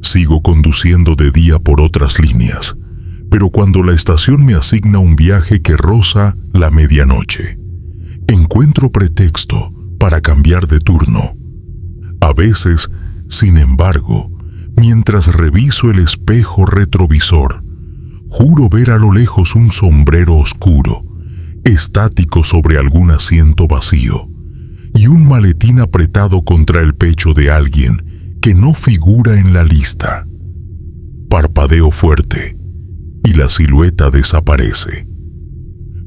Sigo conduciendo de día por otras líneas, pero cuando la estación me asigna un viaje que roza la medianoche, encuentro pretexto para cambiar de turno. A veces, sin embargo, mientras reviso el espejo retrovisor, juro ver a lo lejos un sombrero oscuro, estático sobre algún asiento vacío, y un maletín apretado contra el pecho de alguien que no figura en la lista. Parpadeo fuerte y la silueta desaparece.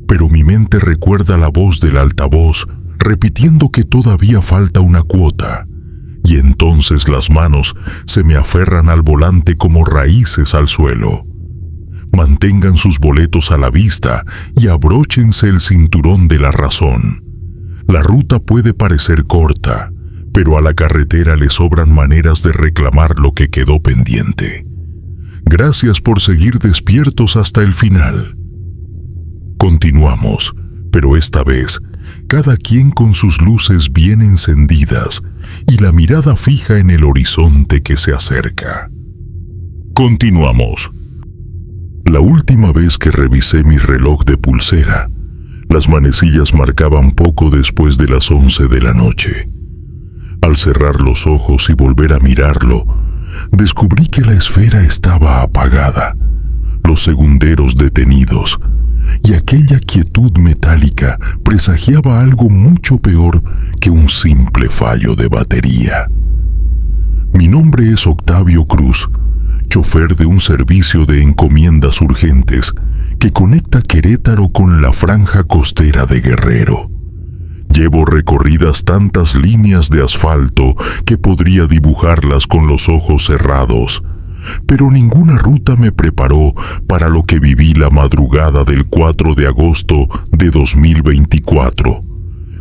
Pero mi mente recuerda la voz del altavoz repitiendo que todavía falta una cuota, y entonces las manos se me aferran al volante como raíces al suelo. Mantengan sus boletos a la vista y abróchense el cinturón de la razón. La ruta puede parecer corta, pero a la carretera le sobran maneras de reclamar lo que quedó pendiente. Gracias por seguir despiertos hasta el final. Continuamos, pero esta vez, cada quien con sus luces bien encendidas y la mirada fija en el horizonte que se acerca. Continuamos. La última vez que revisé mi reloj de pulsera, las manecillas marcaban poco después de las 11 de la noche. Al cerrar los ojos y volver a mirarlo, descubrí que la esfera estaba apagada, los segunderos detenidos, y aquella quietud metálica presagiaba algo mucho peor que un simple fallo de batería. Mi nombre es Octavio Cruz, chofer de un servicio de encomiendas urgentes que conecta Querétaro con la franja costera de Guerrero. Llevo recorridas tantas líneas de asfalto que podría dibujarlas con los ojos cerrados, pero ninguna ruta me preparó para lo que viví la madrugada del 4 de agosto de 2024,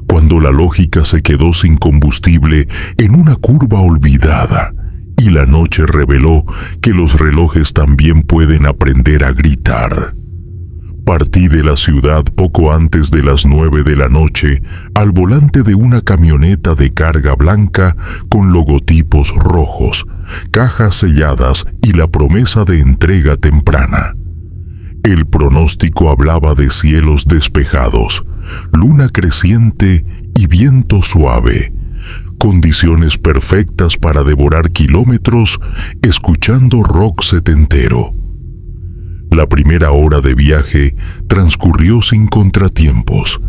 cuando la lógica se quedó sin combustible en una curva olvidada y la noche reveló que los relojes también pueden aprender a gritar. Partí de la ciudad poco antes de las 9 de la noche al volante de una camioneta de carga blanca con logotipos rojos, cajas selladas y la promesa de entrega temprana. El pronóstico hablaba de cielos despejados, luna creciente y viento suave, condiciones perfectas para devorar kilómetros escuchando rock setentero. La primera hora de viaje transcurrió sin contratiempos.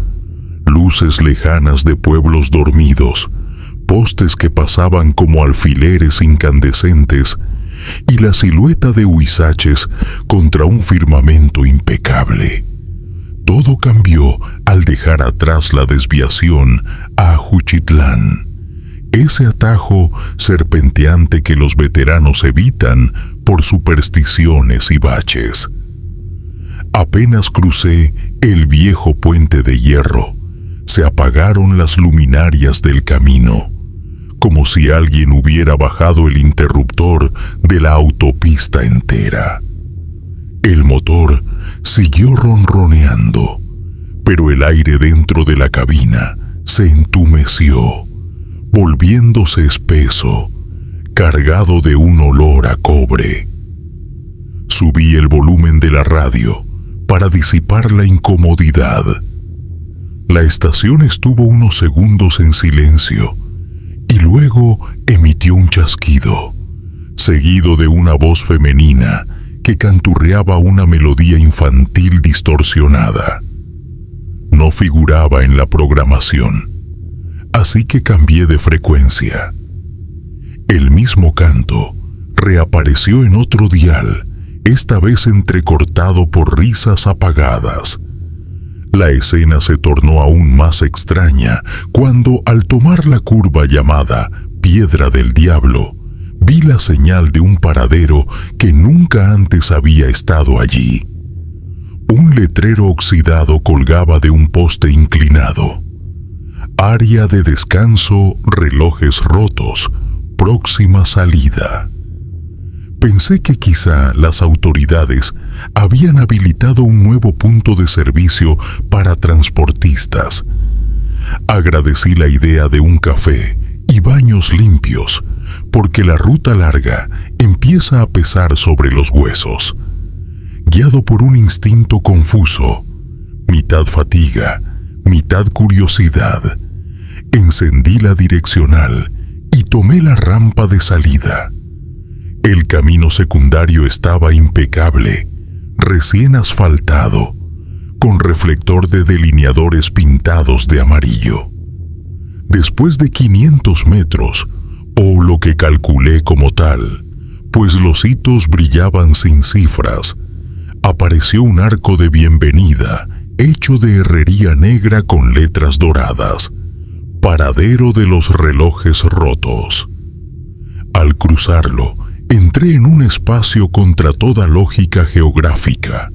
Luces lejanas de pueblos dormidos, postes que pasaban como alfileres incandescentes y la silueta de huizaches contra un firmamento impecable. Todo cambió al dejar atrás la desviación a Juchitlán, ese atajo serpenteante que los veteranos evitan por supersticiones y baches. Apenas crucé el viejo puente de hierro, se apagaron las luminarias del camino, como si alguien hubiera bajado el interruptor de la autopista entera. El motor siguió ronroneando, pero el aire dentro de la cabina se entumeció, volviéndose espeso, cargado de un olor a cobre. Subí el volumen de la radio para disipar la incomodidad. La estación estuvo unos segundos en silencio y luego emitió un chasquido, seguido de una voz femenina que canturreaba una melodía infantil distorsionada. No figuraba en la programación, así que cambié de frecuencia. El mismo canto reapareció en otro dial, esta vez entrecortado por risas apagadas. La escena se tornó aún más extraña cuando, al tomar la curva llamada Piedra del Diablo, vi la señal de un paradero que nunca antes había estado allí. Un letrero oxidado colgaba de un poste inclinado. Área de descanso, relojes rotos, próxima salida. Pensé que quizá las autoridades habían habilitado un nuevo punto de servicio para transportistas. Agradecí la idea de un café y baños limpios, porque la ruta larga empieza a pesar sobre los huesos. Guiado por un instinto confuso, mitad fatiga, mitad curiosidad, encendí la direccional y tomé la rampa de salida. El camino secundario estaba impecable, recién asfaltado, con reflector de delineadores pintados de amarillo. Después de 500 metros, o lo que calculé como tal, pues los hitos brillaban sin cifras, apareció un arco de bienvenida hecho de herrería negra con letras doradas: Paradero de los relojes rotos. Al cruzarlo, entré en un espacio contra toda lógica geográfica,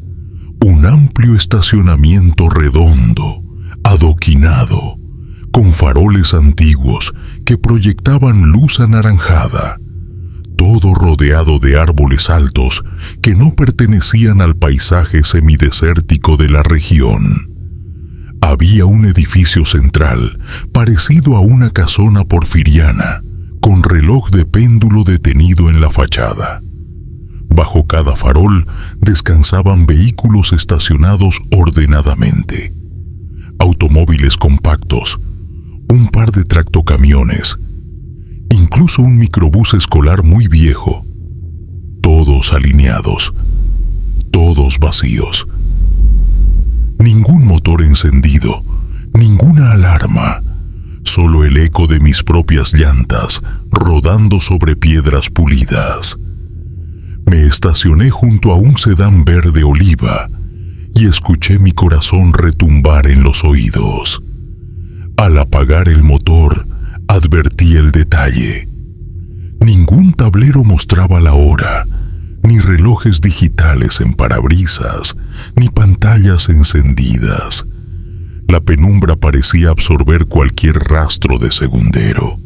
un amplio estacionamiento redondo, adoquinado, con faroles antiguos que proyectaban luz anaranjada, todo rodeado de árboles altos que no pertenecían al paisaje semidesértico de la región. Había un edificio central, parecido a una casona porfiriana, con reloj de péndulo detenido en la fachada. Bajo cada farol descansaban vehículos estacionados ordenadamente. Automóviles compactos, un par de tractocamiones incluso un microbús escolar muy viejo. Todos alineados, todos vacíos. Ningún motor encendido, ninguna alarma, solo el eco de mis propias llantas rodando sobre piedras pulidas. Me estacioné junto a un sedán verde oliva y escuché mi corazón retumbar en los oídos. Al apagar el motor, advertí el detalle. Ningún tablero mostraba la hora, ni relojes digitales en parabrisas, ni pantallas encendidas. La penumbra parecía absorber cualquier rastro de segundero.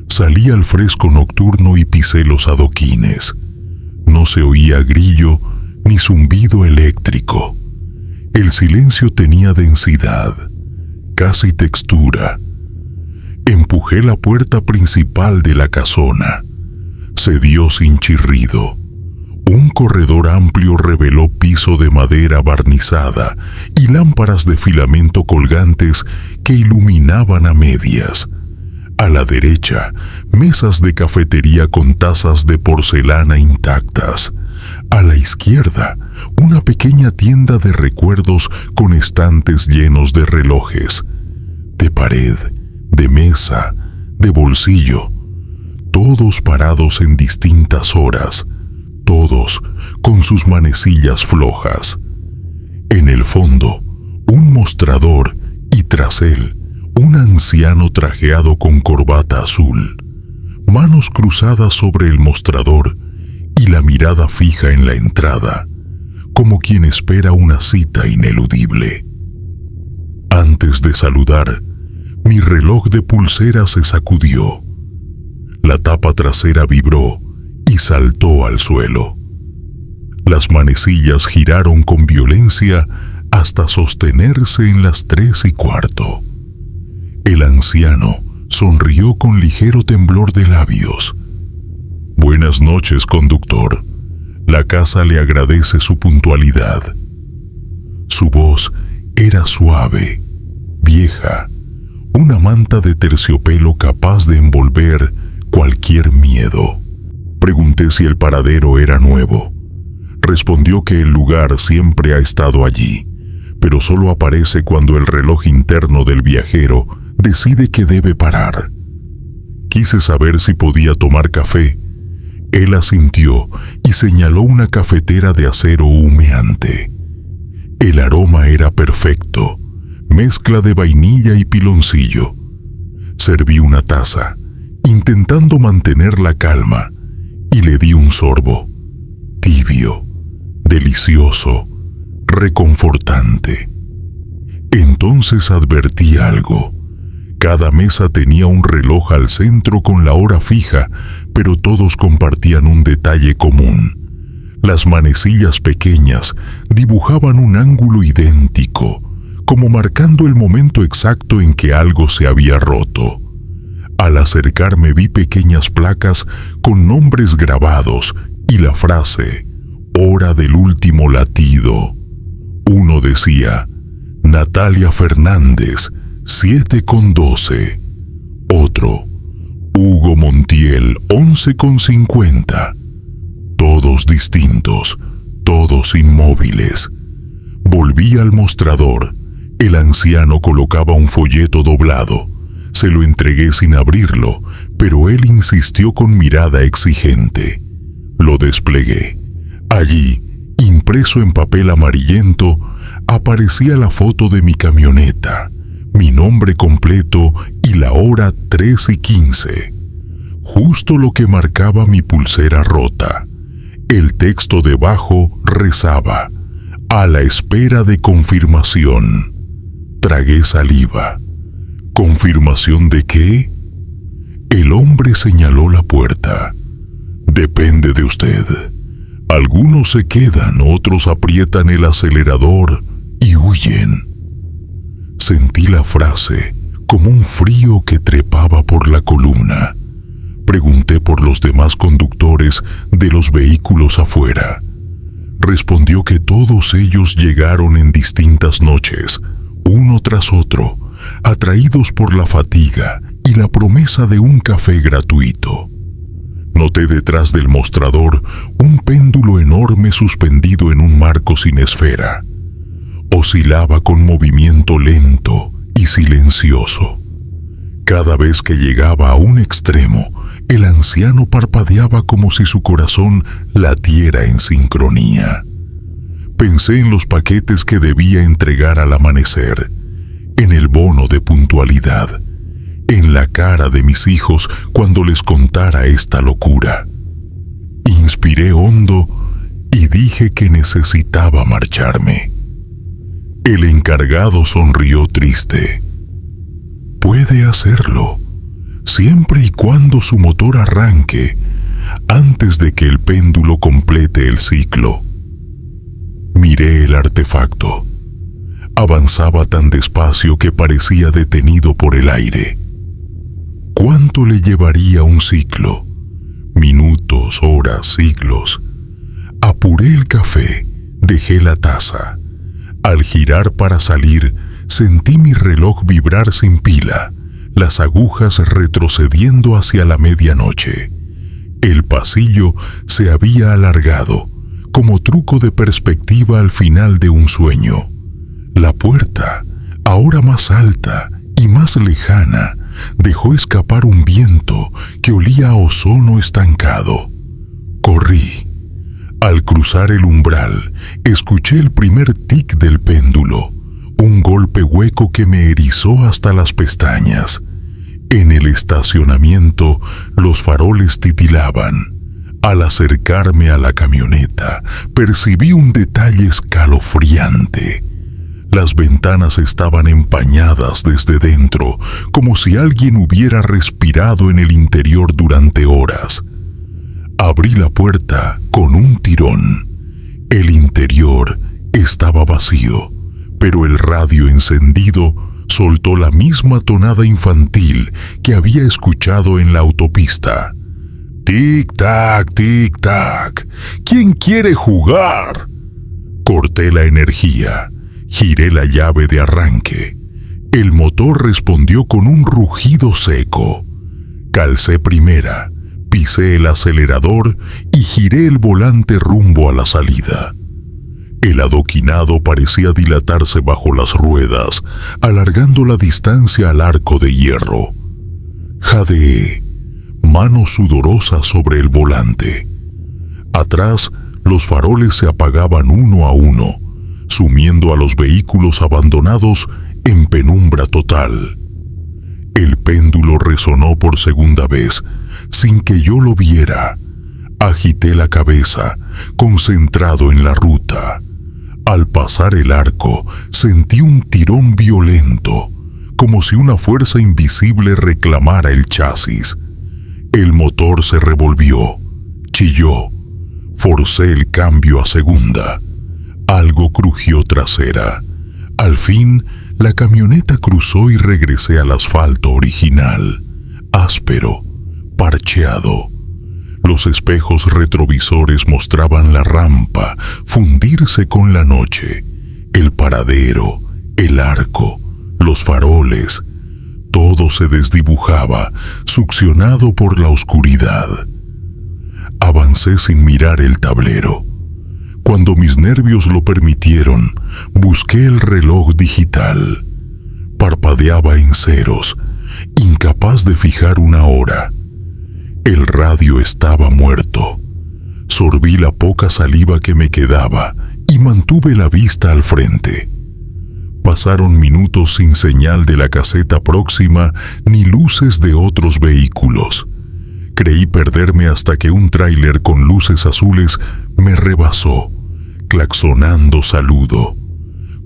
Salí al fresco nocturno y pisé los adoquines. No se oía grillo ni zumbido eléctrico. El silencio tenía densidad, casi textura. Empujé la puerta principal de la casona. Cedió sin chirrido. Un corredor amplio reveló piso de madera barnizada y lámparas de filamento colgantes que iluminaban a medias. A la derecha, mesas de cafetería con tazas de porcelana intactas. A la izquierda, una pequeña tienda de recuerdos con estantes llenos de relojes, de pared, de mesa, de bolsillo, todos parados en distintas horas, todos con sus manecillas flojas. En el fondo, un mostrador y tras él, un anciano trajeado con corbata azul, manos cruzadas sobre el mostrador y la mirada fija en la entrada, como quien espera una cita ineludible. Antes de saludar, mi reloj de pulsera se sacudió. La tapa trasera vibró y saltó al suelo. Las manecillas giraron con violencia hasta sostenerse en las 3:15. El anciano sonrió con ligero temblor de labios. «Buenas noches, conductor. La casa le agradece su puntualidad». Su voz era suave, vieja, una manta de terciopelo capaz de envolver cualquier miedo. Pregunté si el paradero era nuevo. Respondió que el lugar siempre ha estado allí, pero solo aparece cuando el reloj interno del viajero decide que debe parar. Quise saber si podía tomar café. Él asintió y señaló una cafetera de acero humeante. El aroma era perfecto, mezcla de vainilla y piloncillo. Serví una taza, intentando mantener la calma, y le di un sorbo. Tibio, delicioso, reconfortante. Entonces advertí algo. Cada mesa tenía un reloj al centro con la hora fija, pero todos compartían un detalle común. Las manecillas pequeñas dibujaban un ángulo idéntico, como marcando el momento exacto en que algo se había roto. Al acercarme vi pequeñas placas con nombres grabados y la frase «Hora del último latido». Uno decía «Natalia Fernández, 7:12». Otro «Hugo Montiel, 11:50». Todos distintos, todos inmóviles. Volví al mostrador. El anciano colocaba un folleto doblado. Se lo entregué sin abrirlo, pero él insistió con mirada exigente. Lo desplegué. Allí, impreso en papel amarillento, aparecía la foto de mi camioneta, mi nombre completo y la hora 3:15. Justo lo que marcaba mi pulsera rota. El texto debajo rezaba: «A la espera de confirmación». Tragué saliva. ¿Confirmación de qué? El hombre señaló la puerta. Depende de usted. Algunos se quedan, otros aprietan el acelerador y huyen. Sentí la frase como un frío que trepaba por la columna. Pregunté por los demás conductores de los vehículos afuera. Respondió que todos ellos llegaron en distintas noches, uno tras otro, atraídos por la fatiga y la promesa de un café gratuito. Noté detrás del mostrador un péndulo enorme suspendido en un marco sin esfera. Oscilaba con movimiento lento y silencioso. Cada vez que llegaba a un extremo, el anciano parpadeaba como si su corazón latiera en sincronía. Pensé en los paquetes que debía entregar al amanecer, en el bono de puntualidad, en la cara de mis hijos cuando les contara esta locura. Inspiré hondo y dije que necesitaba marcharme. El encargado sonrió triste. Puede hacerlo, siempre y cuando su motor arranque antes de que el péndulo complete el ciclo. Miré el artefacto. Avanzaba tan despacio que parecía detenido por el aire. ¿Cuánto le llevaría un ciclo? Minutos, horas, siglos. Apuré el café, dejé la taza. Al girar para salir, sentí mi reloj vibrar sin pila, las agujas retrocediendo hacia la medianoche. El pasillo se había alargado, como truco de perspectiva al final de un sueño. La puerta, ahora más alta y más lejana, dejó escapar un viento que olía a ozono estancado. Corrí. Al cruzar el umbral, escuché el primer tic del péndulo, un golpe hueco que me erizó hasta las pestañas. En el estacionamiento, los faroles titilaban. Al acercarme a la camioneta, percibí un detalle escalofriante. Las ventanas estaban empañadas desde dentro, como si alguien hubiera respirado en el interior durante horas. Abrí la puerta con un tirón. El interior estaba vacío, pero el radio encendido soltó la misma tonada infantil que había escuchado en la autopista. Tic-tac, tic-tac. ¿Quién quiere jugar? Corté la energía. Giré la llave de arranque. El motor respondió con un rugido seco. Calcé primera, pisé el acelerador y giré el volante rumbo a la salida. El adoquinado parecía dilatarse bajo las ruedas, alargando la distancia al arco de hierro. Jadeé, mano sudorosa sobre el volante. Atrás, los faroles se apagaban uno a uno, sumiendo a los vehículos abandonados en penumbra total. El péndulo resonó por segunda vez, sin que yo lo viera. Agité la cabeza, concentrado en la ruta. Al pasar el arco, sentí un tirón violento, como si una fuerza invisible reclamara el chasis. El motor se revolvió, chilló. Forcé el cambio a segunda. Algo crujió trasera. Al fin, la camioneta cruzó y regresé al asfalto original, áspero, parcheado. Los espejos retrovisores mostraban la rampa fundirse con la noche, el paradero, el arco, los faroles. Todo se desdibujaba, succionado por la oscuridad. Avancé sin mirar el tablero. Cuando mis nervios lo permitieron, busqué el reloj digital. Parpadeaba en ceros, incapaz de fijar una hora. El radio estaba muerto. Sorbí la poca saliva que me quedaba y mantuve la vista al frente. Pasaron minutos sin señal de la caseta próxima ni luces de otros vehículos. Creí perderme hasta que un tráiler con luces azules me rebasó, claxonando saludo.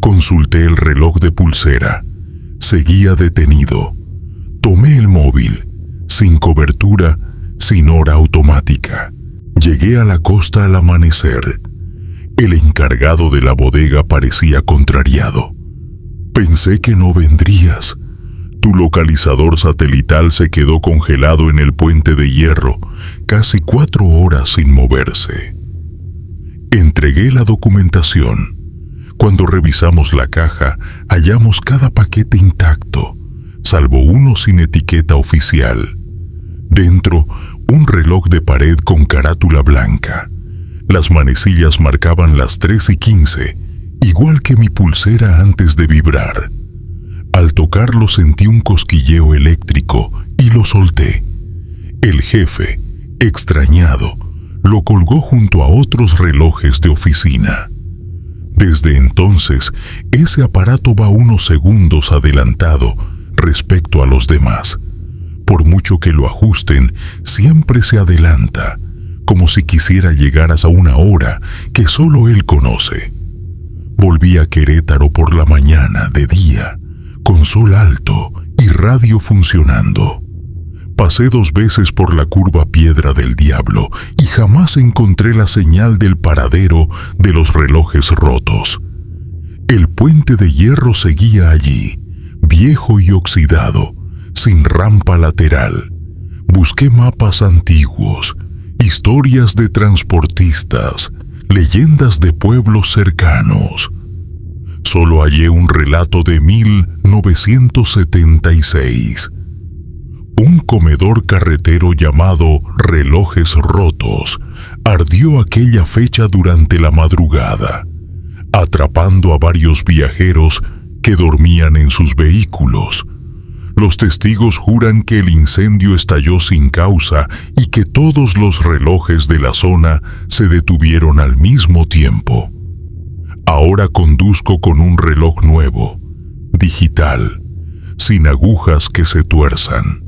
Consulté el reloj de pulsera. Seguía detenido. Tomé el móvil, sin cobertura, sin hora automática. Llegué a la costa al amanecer. El encargado de la bodega parecía contrariado. Pensé que no vendrías. Tu localizador satelital se quedó congelado en el puente de hierro, casi 4 horas sin moverse. Entregué la documentación. Cuando revisamos la caja, hallamos cada paquete intacto, salvo uno sin etiqueta oficial. Dentro, un reloj de pared con carátula blanca. Las manecillas marcaban las 3:15, igual que mi pulsera antes de vibrar. Al tocarlo sentí un cosquilleo eléctrico y lo solté. El jefe, extrañado, lo colgó junto a otros relojes de oficina. Desde entonces, ese aparato va unos segundos adelantado respecto a los demás. Por mucho que lo ajusten, siempre se adelanta, como si quisiera llegar a una hora que solo él conoce. Volví a Querétaro por la mañana, de día, con sol alto y radio funcionando. Pasé 2 veces por la curva Piedra del Diablo y jamás encontré la señal del paradero de los relojes rotos. El puente de hierro seguía allí, viejo y oxidado, sin rampa lateral. Busqué mapas antiguos, historias de transportistas, leyendas de pueblos cercanos. Solo hallé un relato de 1976. Un comedor carretero llamado Relojes Rotos ardió aquella fecha durante la madrugada, atrapando a varios viajeros que dormían en sus vehículos. Los testigos juran que el incendio estalló sin causa y que todos los relojes de la zona se detuvieron al mismo tiempo. Ahora conduzco con un reloj nuevo, digital, sin agujas que se tuerzan.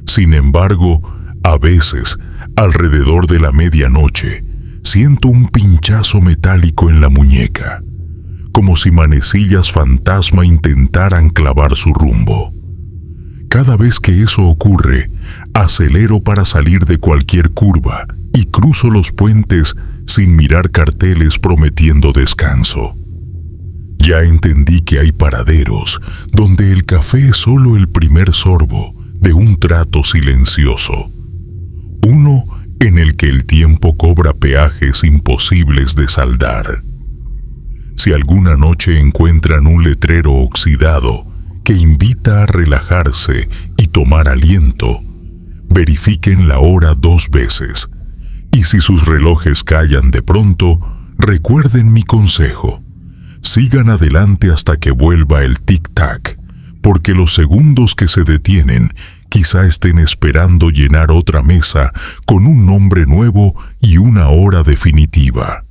Sin embargo, a veces, alrededor de la medianoche, siento un pinchazo metálico en la muñeca, como si manecillas fantasma intentaran clavar su rumbo. Cada vez que eso ocurre, acelero para salir de cualquier curva y cruzo los puentes sin mirar carteles prometiendo descanso. Ya entendí que hay paraderos donde el café es solo el primer sorbo de un trato silencioso. Uno en el que el tiempo cobra peajes imposibles de saldar. Si alguna noche encuentran un letrero oxidado que invita a relajarse y tomar aliento, verifiquen la hora 2 veces. Y si sus relojes callan de pronto, recuerden mi consejo. Sigan adelante hasta que vuelva el tic-tac, porque los segundos que se detienen quizá estén esperando llenar otra mesa con un nombre nuevo y una hora definitiva.